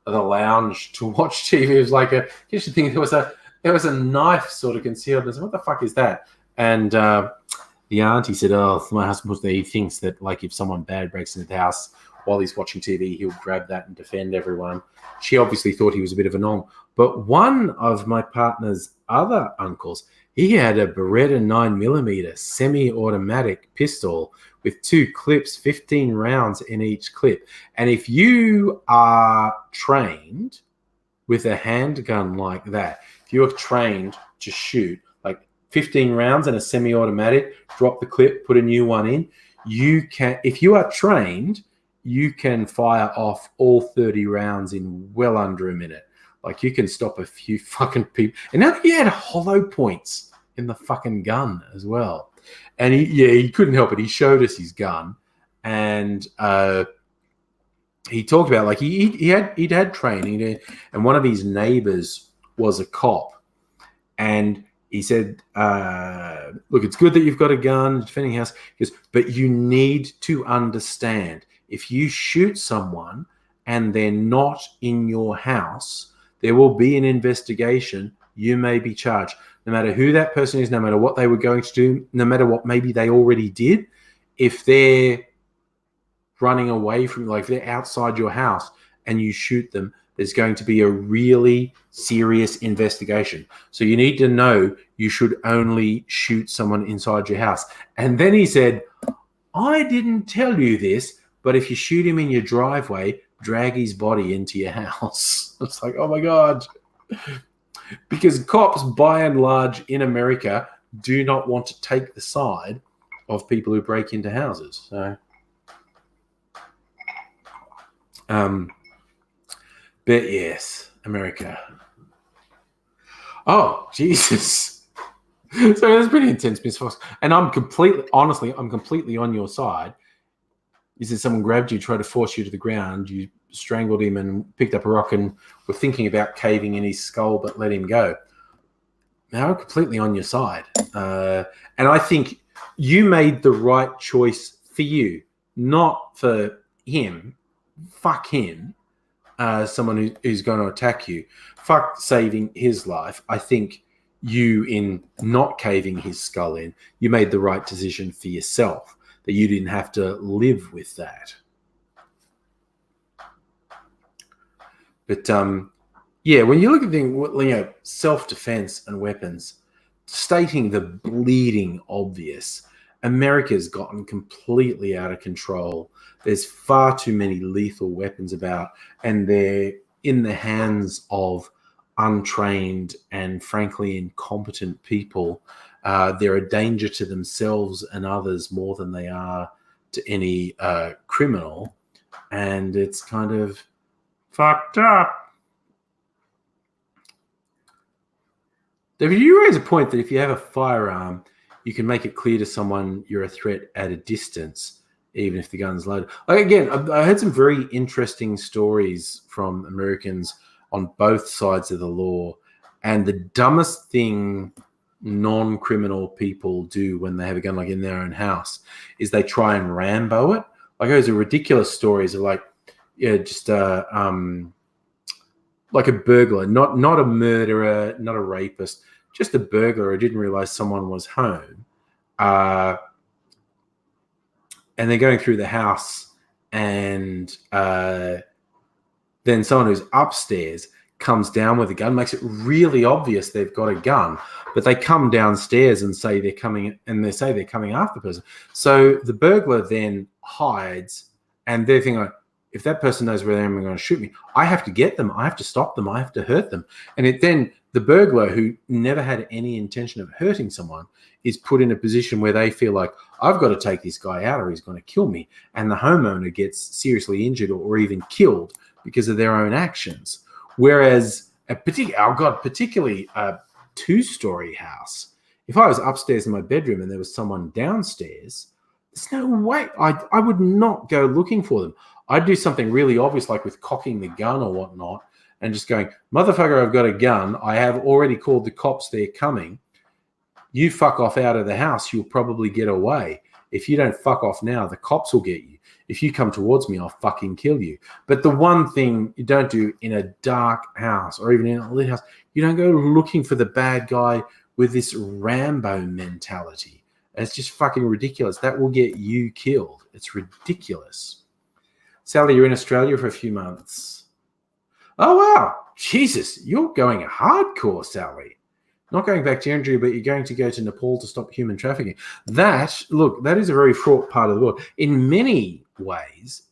at the lounge to watch TV, it was like you should think there was a knife sort of concealed. I said, what the fuck is that? And the auntie said, oh, my husband was there. He thinks that like if someone bad breaks into the house while he's watching TV, he'll grab that and defend everyone. She obviously thought he was a bit of a nong. But one of my partner's other uncles, he had a Beretta 9mm semi-automatic pistol with 2 clips, 15 rounds in each clip. And if you are trained with a handgun like that, if you're trained to shoot like 15 rounds in a semi-automatic, drop the clip, put a new one in, you can, if you are trained, you can fire off all 30 rounds in well under a minute. Like you can stop a few fucking people. And now he had hollow points in the fucking gun as well. And he couldn't help it. He showed us his gun, and he talked about like he'd had training, and one of his neighbors was a cop, and he said, "Look, it's good that you've got a gun, defending house. He goes, but you need to understand if you shoot someone and they're not in your house, there will be an investigation. You may be charged." No matter who that person is, no matter what they were going to do, no matter what maybe they already did, if they're running away from, like if they're outside your house and you shoot them, there's going to be a really serious investigation. So you need to know you should only shoot someone inside your house. And then he said, I didn't tell you this, but if you shoot him in your driveway, drag his body into your house. It's like, oh my God. Because cops, by and large, in America, do not want to take the side of people who break into houses. So, but yes, America. Oh, Jesus. So that's pretty intense, Miss Fox. And I'm completely on your side. You said someone grabbed you, tried to force you to the ground. You strangled him and picked up a rock and were thinking about caving in his skull, but let him go. Now I'm completely on your side. And I think you made the right choice for you, not for him. Fuck him, someone who's going to attack you. Fuck saving his life. I think you, in not caving his skull in, you made the right decision for yourself, that you didn't have to live with that. But yeah, when you look at things, self-defense and weapons, stating the bleeding obvious, America's gotten completely out of control. There's far too many lethal weapons about, and they're in the hands of untrained and frankly incompetent people. They're a danger to themselves and others more than they are to any criminal. And it's kind of fucked up. David, you raise a point that if you have a firearm, you can make it clear to someone you're a threat at a distance, even if the gun's loaded. Like, again, I heard some very interesting stories from Americans on both sides of the law. And the dumbest thing non-criminal people do when they have a gun, like in their own house, is they try and Rambo it. Like, there's a ridiculous stories of like, yeah, just like a burglar, not a murderer, not a rapist, just a burglar who didn't realize someone was home. And they're going through the house, and then someone who's upstairs comes down with a gun, makes it really obvious they've got a gun, but they come downstairs and say they're coming, and they say they're coming after the person. So the burglar then hides, and they're thinking, like, if that person knows where they are and going to shoot me, I have to get them. I have to stop them. I have to hurt them. And then the burglar, who never had any intention of hurting someone, is put in a position where they feel like, I've got to take this guy out or he's going to kill me. And the homeowner gets seriously injured or even killed because of their own actions. Whereas particularly a two-story house, if I was upstairs in my bedroom and there was someone downstairs, there's no way. I would not go looking for them. I'd do something really obvious, like with cocking the gun or whatnot, and just going, motherfucker, I've got a gun. I have already called the cops. They're coming. You fuck off out of the house, you'll probably get away. If you don't fuck off now, the cops will get you. If you come towards me, I'll fucking kill you. But the one thing you don't do in a dark house or even in a lit house, you don't go looking for the bad guy with this Rambo mentality. It's just fucking ridiculous. That will get you killed. It's ridiculous. Sally, you're in Australia for a few months. Oh, wow. Jesus, you're going hardcore, Sally. Not going back to India, but you're going to go to Nepal to stop human trafficking. That is a very fraught part of the world. In many ways,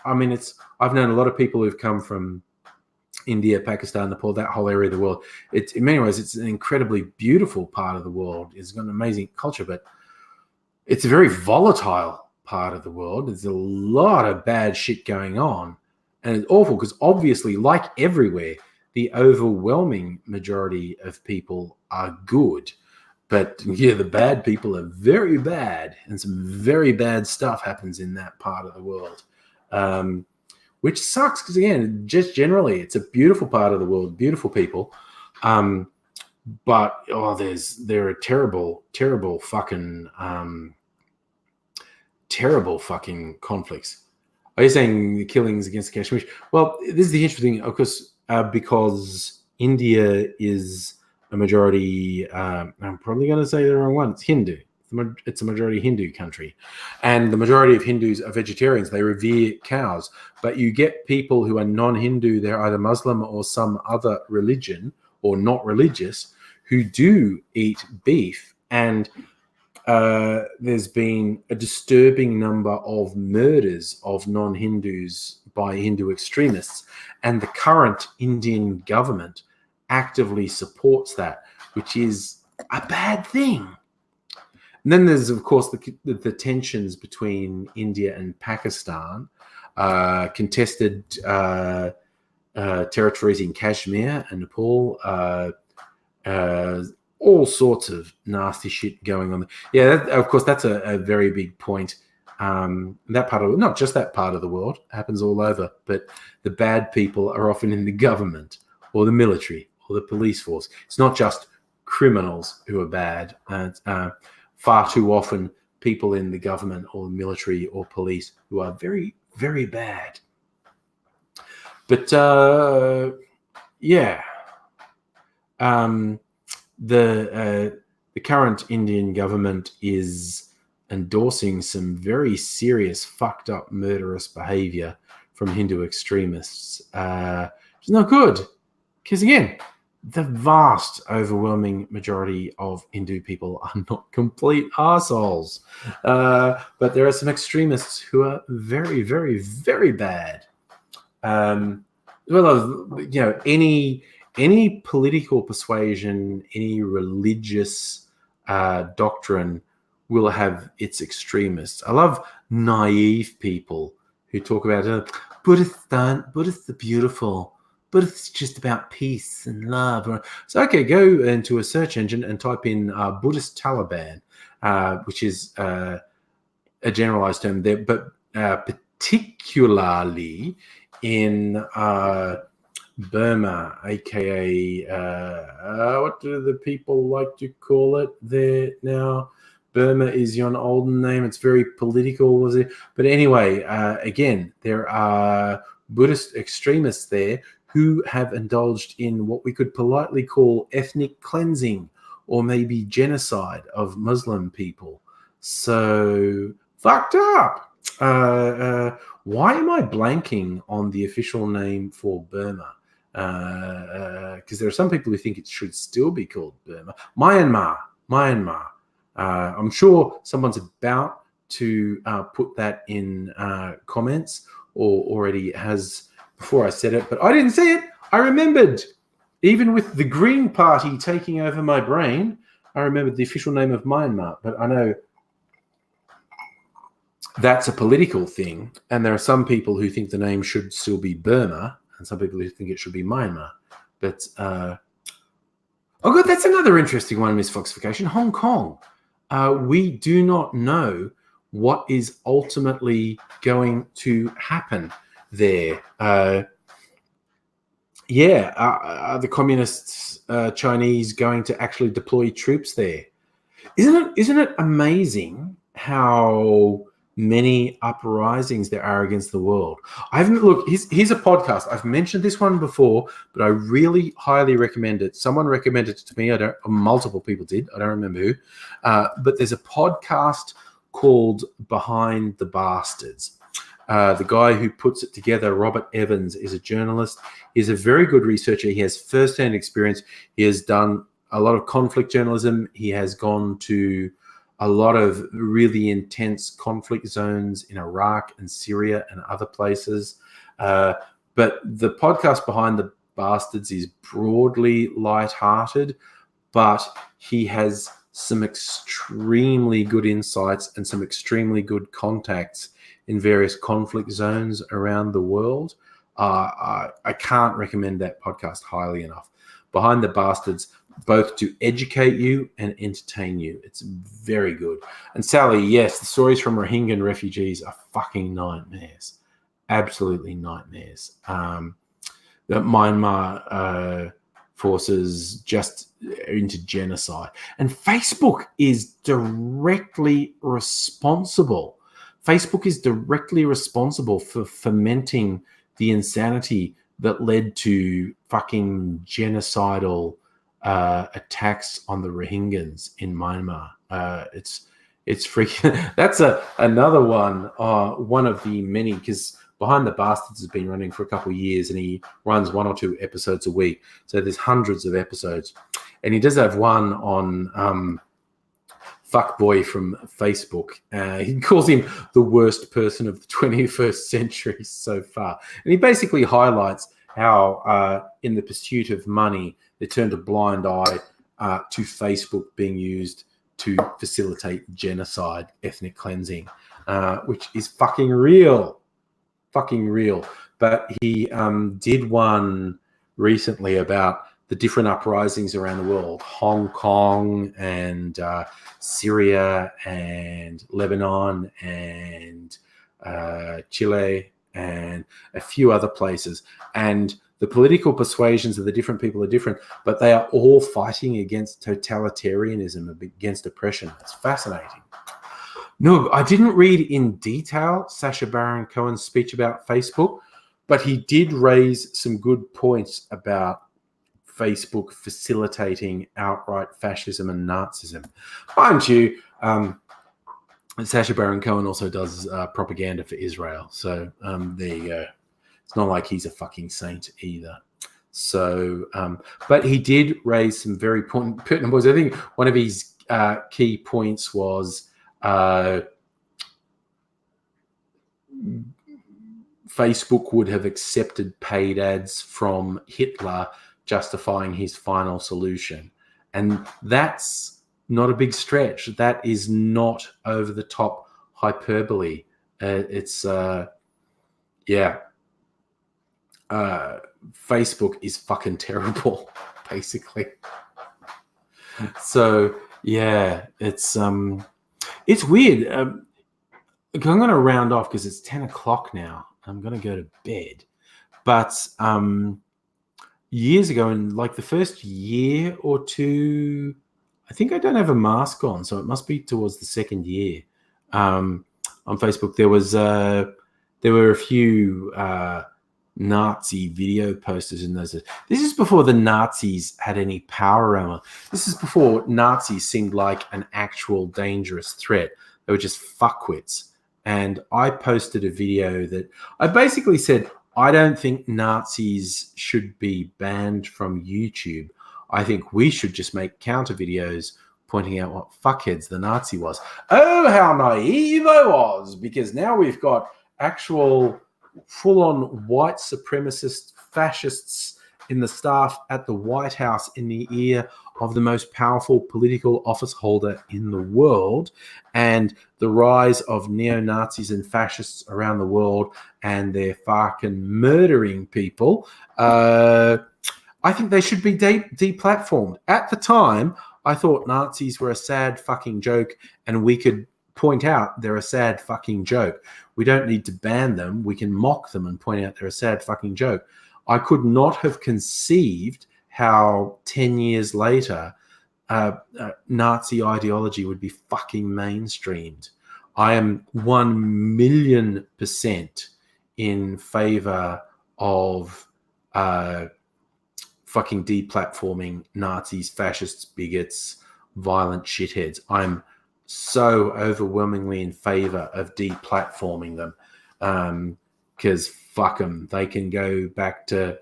I've known a lot of people who've come from India, Pakistan, Nepal, that whole area of the world. It's in many ways, it's an incredibly beautiful part of the world. It's got an amazing culture, but it's a very volatile part of the world. There's a lot of bad shit going on, and it's awful because obviously, like everywhere, the overwhelming majority of people are good. But yeah, the bad people are very bad, and some very bad stuff happens in that part of the world, which sucks because, again, just generally, it's a beautiful part of the world, beautiful people. But there are terrible fucking conflicts. Are you saying the killings against Kashmir? Well, this is the interesting thing, of course, because India is a majority, I'm probably going to say the wrong one, it's Hindu. It's a majority Hindu country. And the majority of Hindus are vegetarians. They revere cows. But you get people who are non-Hindu, they're either Muslim or some other religion or not religious, who do eat beef. And there's been a disturbing number of murders of non-Hindus by Hindu extremists. And the current Indian government actively supports that, which is a bad thing. And then there's, of course, the tensions between India and Pakistan, contested territories in Kashmir and Nepal, all sorts of nasty shit going on. Yeah, of course, that's a very big point. That part of not just that part of the world, happens all over, but the bad people are often in the government or the military or the police force. It's not just criminals who are bad. Far too often, people in the government or the military or police who are very, very bad. But the current Indian government is endorsing some very serious, fucked up, murderous behavior from Hindu extremists. It's not good because, again, the vast, overwhelming majority of Hindu people are not complete arseholes. But there are some extremists who are very, very, very bad. Any political persuasion, any religious doctrine will have its extremists. I love naive people who talk about Buddhists are beautiful. Buddhists just about peace and love. So, okay, go into a search engine and type in Buddhist Taliban, which is a generalized term there, but particularly in Burma, aka what do the people like to call it there now? Burma is your olden name. It's very political, was it? But anyway, again, there are Buddhist extremists there who have indulged in what we could politely call ethnic cleansing or maybe genocide of Muslim people. So, fucked up. Why am I blanking on the official name for Burma? Because there are some people who think it should still be called Burma. Myanmar. I'm sure someone's about to put that in comments or already has before I said it, but I didn't see it. I remembered. Even with the Green Party taking over my brain, I remembered the official name of Myanmar. But I know that's a political thing, and there are some people who think the name should still be Burma, and some people who think it should be Myanmar. But oh, good, that's another interesting one, Miss Foxification. Hong Kong. We do not know what is ultimately going to happen there. Are the communists Chinese going to actually deploy troops there? Isn't it amazing how many uprisings there are against the world? I haven't look. Here's a podcast. I've mentioned this one before, but I really highly recommend it. Someone recommended it to me. Multiple people did. I don't remember who. But there's a podcast called Behind the Bastards. The guy who puts it together, Robert Evans, is a journalist. He's a very good researcher. He has first-hand experience. He has done a lot of conflict journalism. He has gone to a lot of really intense conflict zones in Iraq and Syria and other places. But the podcast Behind the Bastards is broadly lighthearted, but he has some extremely good insights and some extremely good contacts in various conflict zones around the world. I can't recommend that podcast highly enough. Behind the Bastards, both to educate you and entertain you. It's very good. And Sally, yes, the stories from Rohingya refugees are fucking nightmares. Absolutely nightmares. The Myanmar forces just into genocide. And Facebook is directly responsible. Facebook is directly responsible for fomenting the insanity that led to fucking genocidal attacks on the Rohingyas in Myanmar. It's freaking. That's another one. One of the many, because Behind the Bastards has been running for a couple of years, and he runs 1 or 2 episodes a week. So there's hundreds of episodes, and he does have one on fuckboy from Facebook. He calls him the worst person of the 21st century so far, and he basically highlights how in the pursuit of money, they turned a blind eye to Facebook being used to facilitate genocide, ethnic cleansing, which is fucking real. But he did one recently about the different uprisings around the world, Hong Kong and Syria and Lebanon and Chile and a few other places. And the political persuasions of the different people are different, but they are all fighting against totalitarianism, against oppression. It's fascinating. No, I didn't read in detail Sacha Baron Cohen's speech about Facebook, but he did raise some good points about Facebook facilitating outright fascism and Nazism. Mind you, Sacha Baron Cohen also does propaganda for Israel. So there you go. It's not like he's a fucking saint either. So, but he did raise some very pertinent points. I think one of his key points was Facebook would have accepted paid ads from Hitler, justifying his final solution. And that's not a big stretch. That is not over the top hyperbole. Facebook is fucking terrible, basically. So yeah, it's weird. I'm going to round off because it's 10 o'clock now. I'm going to go to bed. But years ago, in like the first year or two, I think I don't have a mask on, so it must be towards the second year. On Facebook, there were a few Nazi video posters in those. This is before the Nazis had any power around them. This is before Nazis seemed like an actual dangerous threat. They were just fuckwits. And I posted a video that I basically said, I don't think Nazis should be banned from YouTube. I think we should just make counter videos pointing out what fuckheads the Nazi was. Oh, how naive I was, because now we've got actual full-on white supremacist fascists in the staff at the White House in the ear of the most powerful political office holder in the world, and the rise of neo-Nazis and fascists around the world, and they're fucking murdering people. I think they should be deplatformed. At the time, I thought Nazis were a sad fucking joke, and we could point out they're a sad fucking joke. We don't need to ban them. We can mock them and point out they're a sad fucking joke. I could not have conceived how 10 years later, Nazi ideology would be fucking mainstreamed. I am 1,000,000% in favor of fucking deplatforming Nazis, fascists, bigots, violent shitheads. I'm so overwhelmingly in favor of deplatforming them because fuck them. They can go back to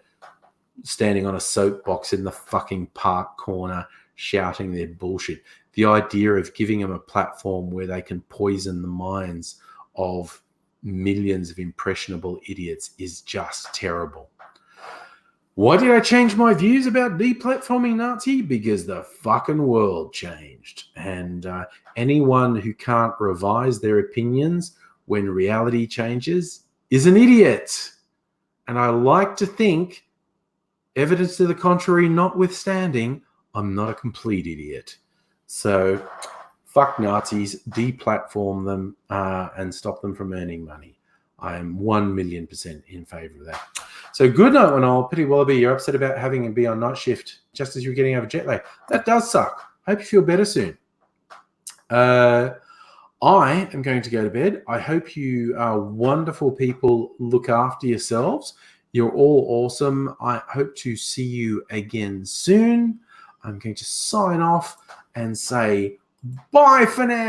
standing on a soapbox in the fucking park corner shouting their bullshit. The idea of giving them a platform where they can poison the minds of millions of impressionable idiots is just terrible. Why did I change my views about deplatforming Nazi? Because the fucking world changed. And anyone who can't revise their opinions when reality changes is an idiot. And I like to think, evidence to the contrary notwithstanding, I'm not a complete idiot. So fuck Nazis, deplatform them, and stop them from earning money. I am 1,000,000% in favor of that. So good night, one all. Pity Wallaby, you're upset about having to be on night shift just as you're getting over jet lag. That does suck. Hope you feel better soon. I am going to go to bed. I hope you wonderful people look after yourselves. You're all awesome. I hope to see you again soon. I'm going to sign off and say bye for now.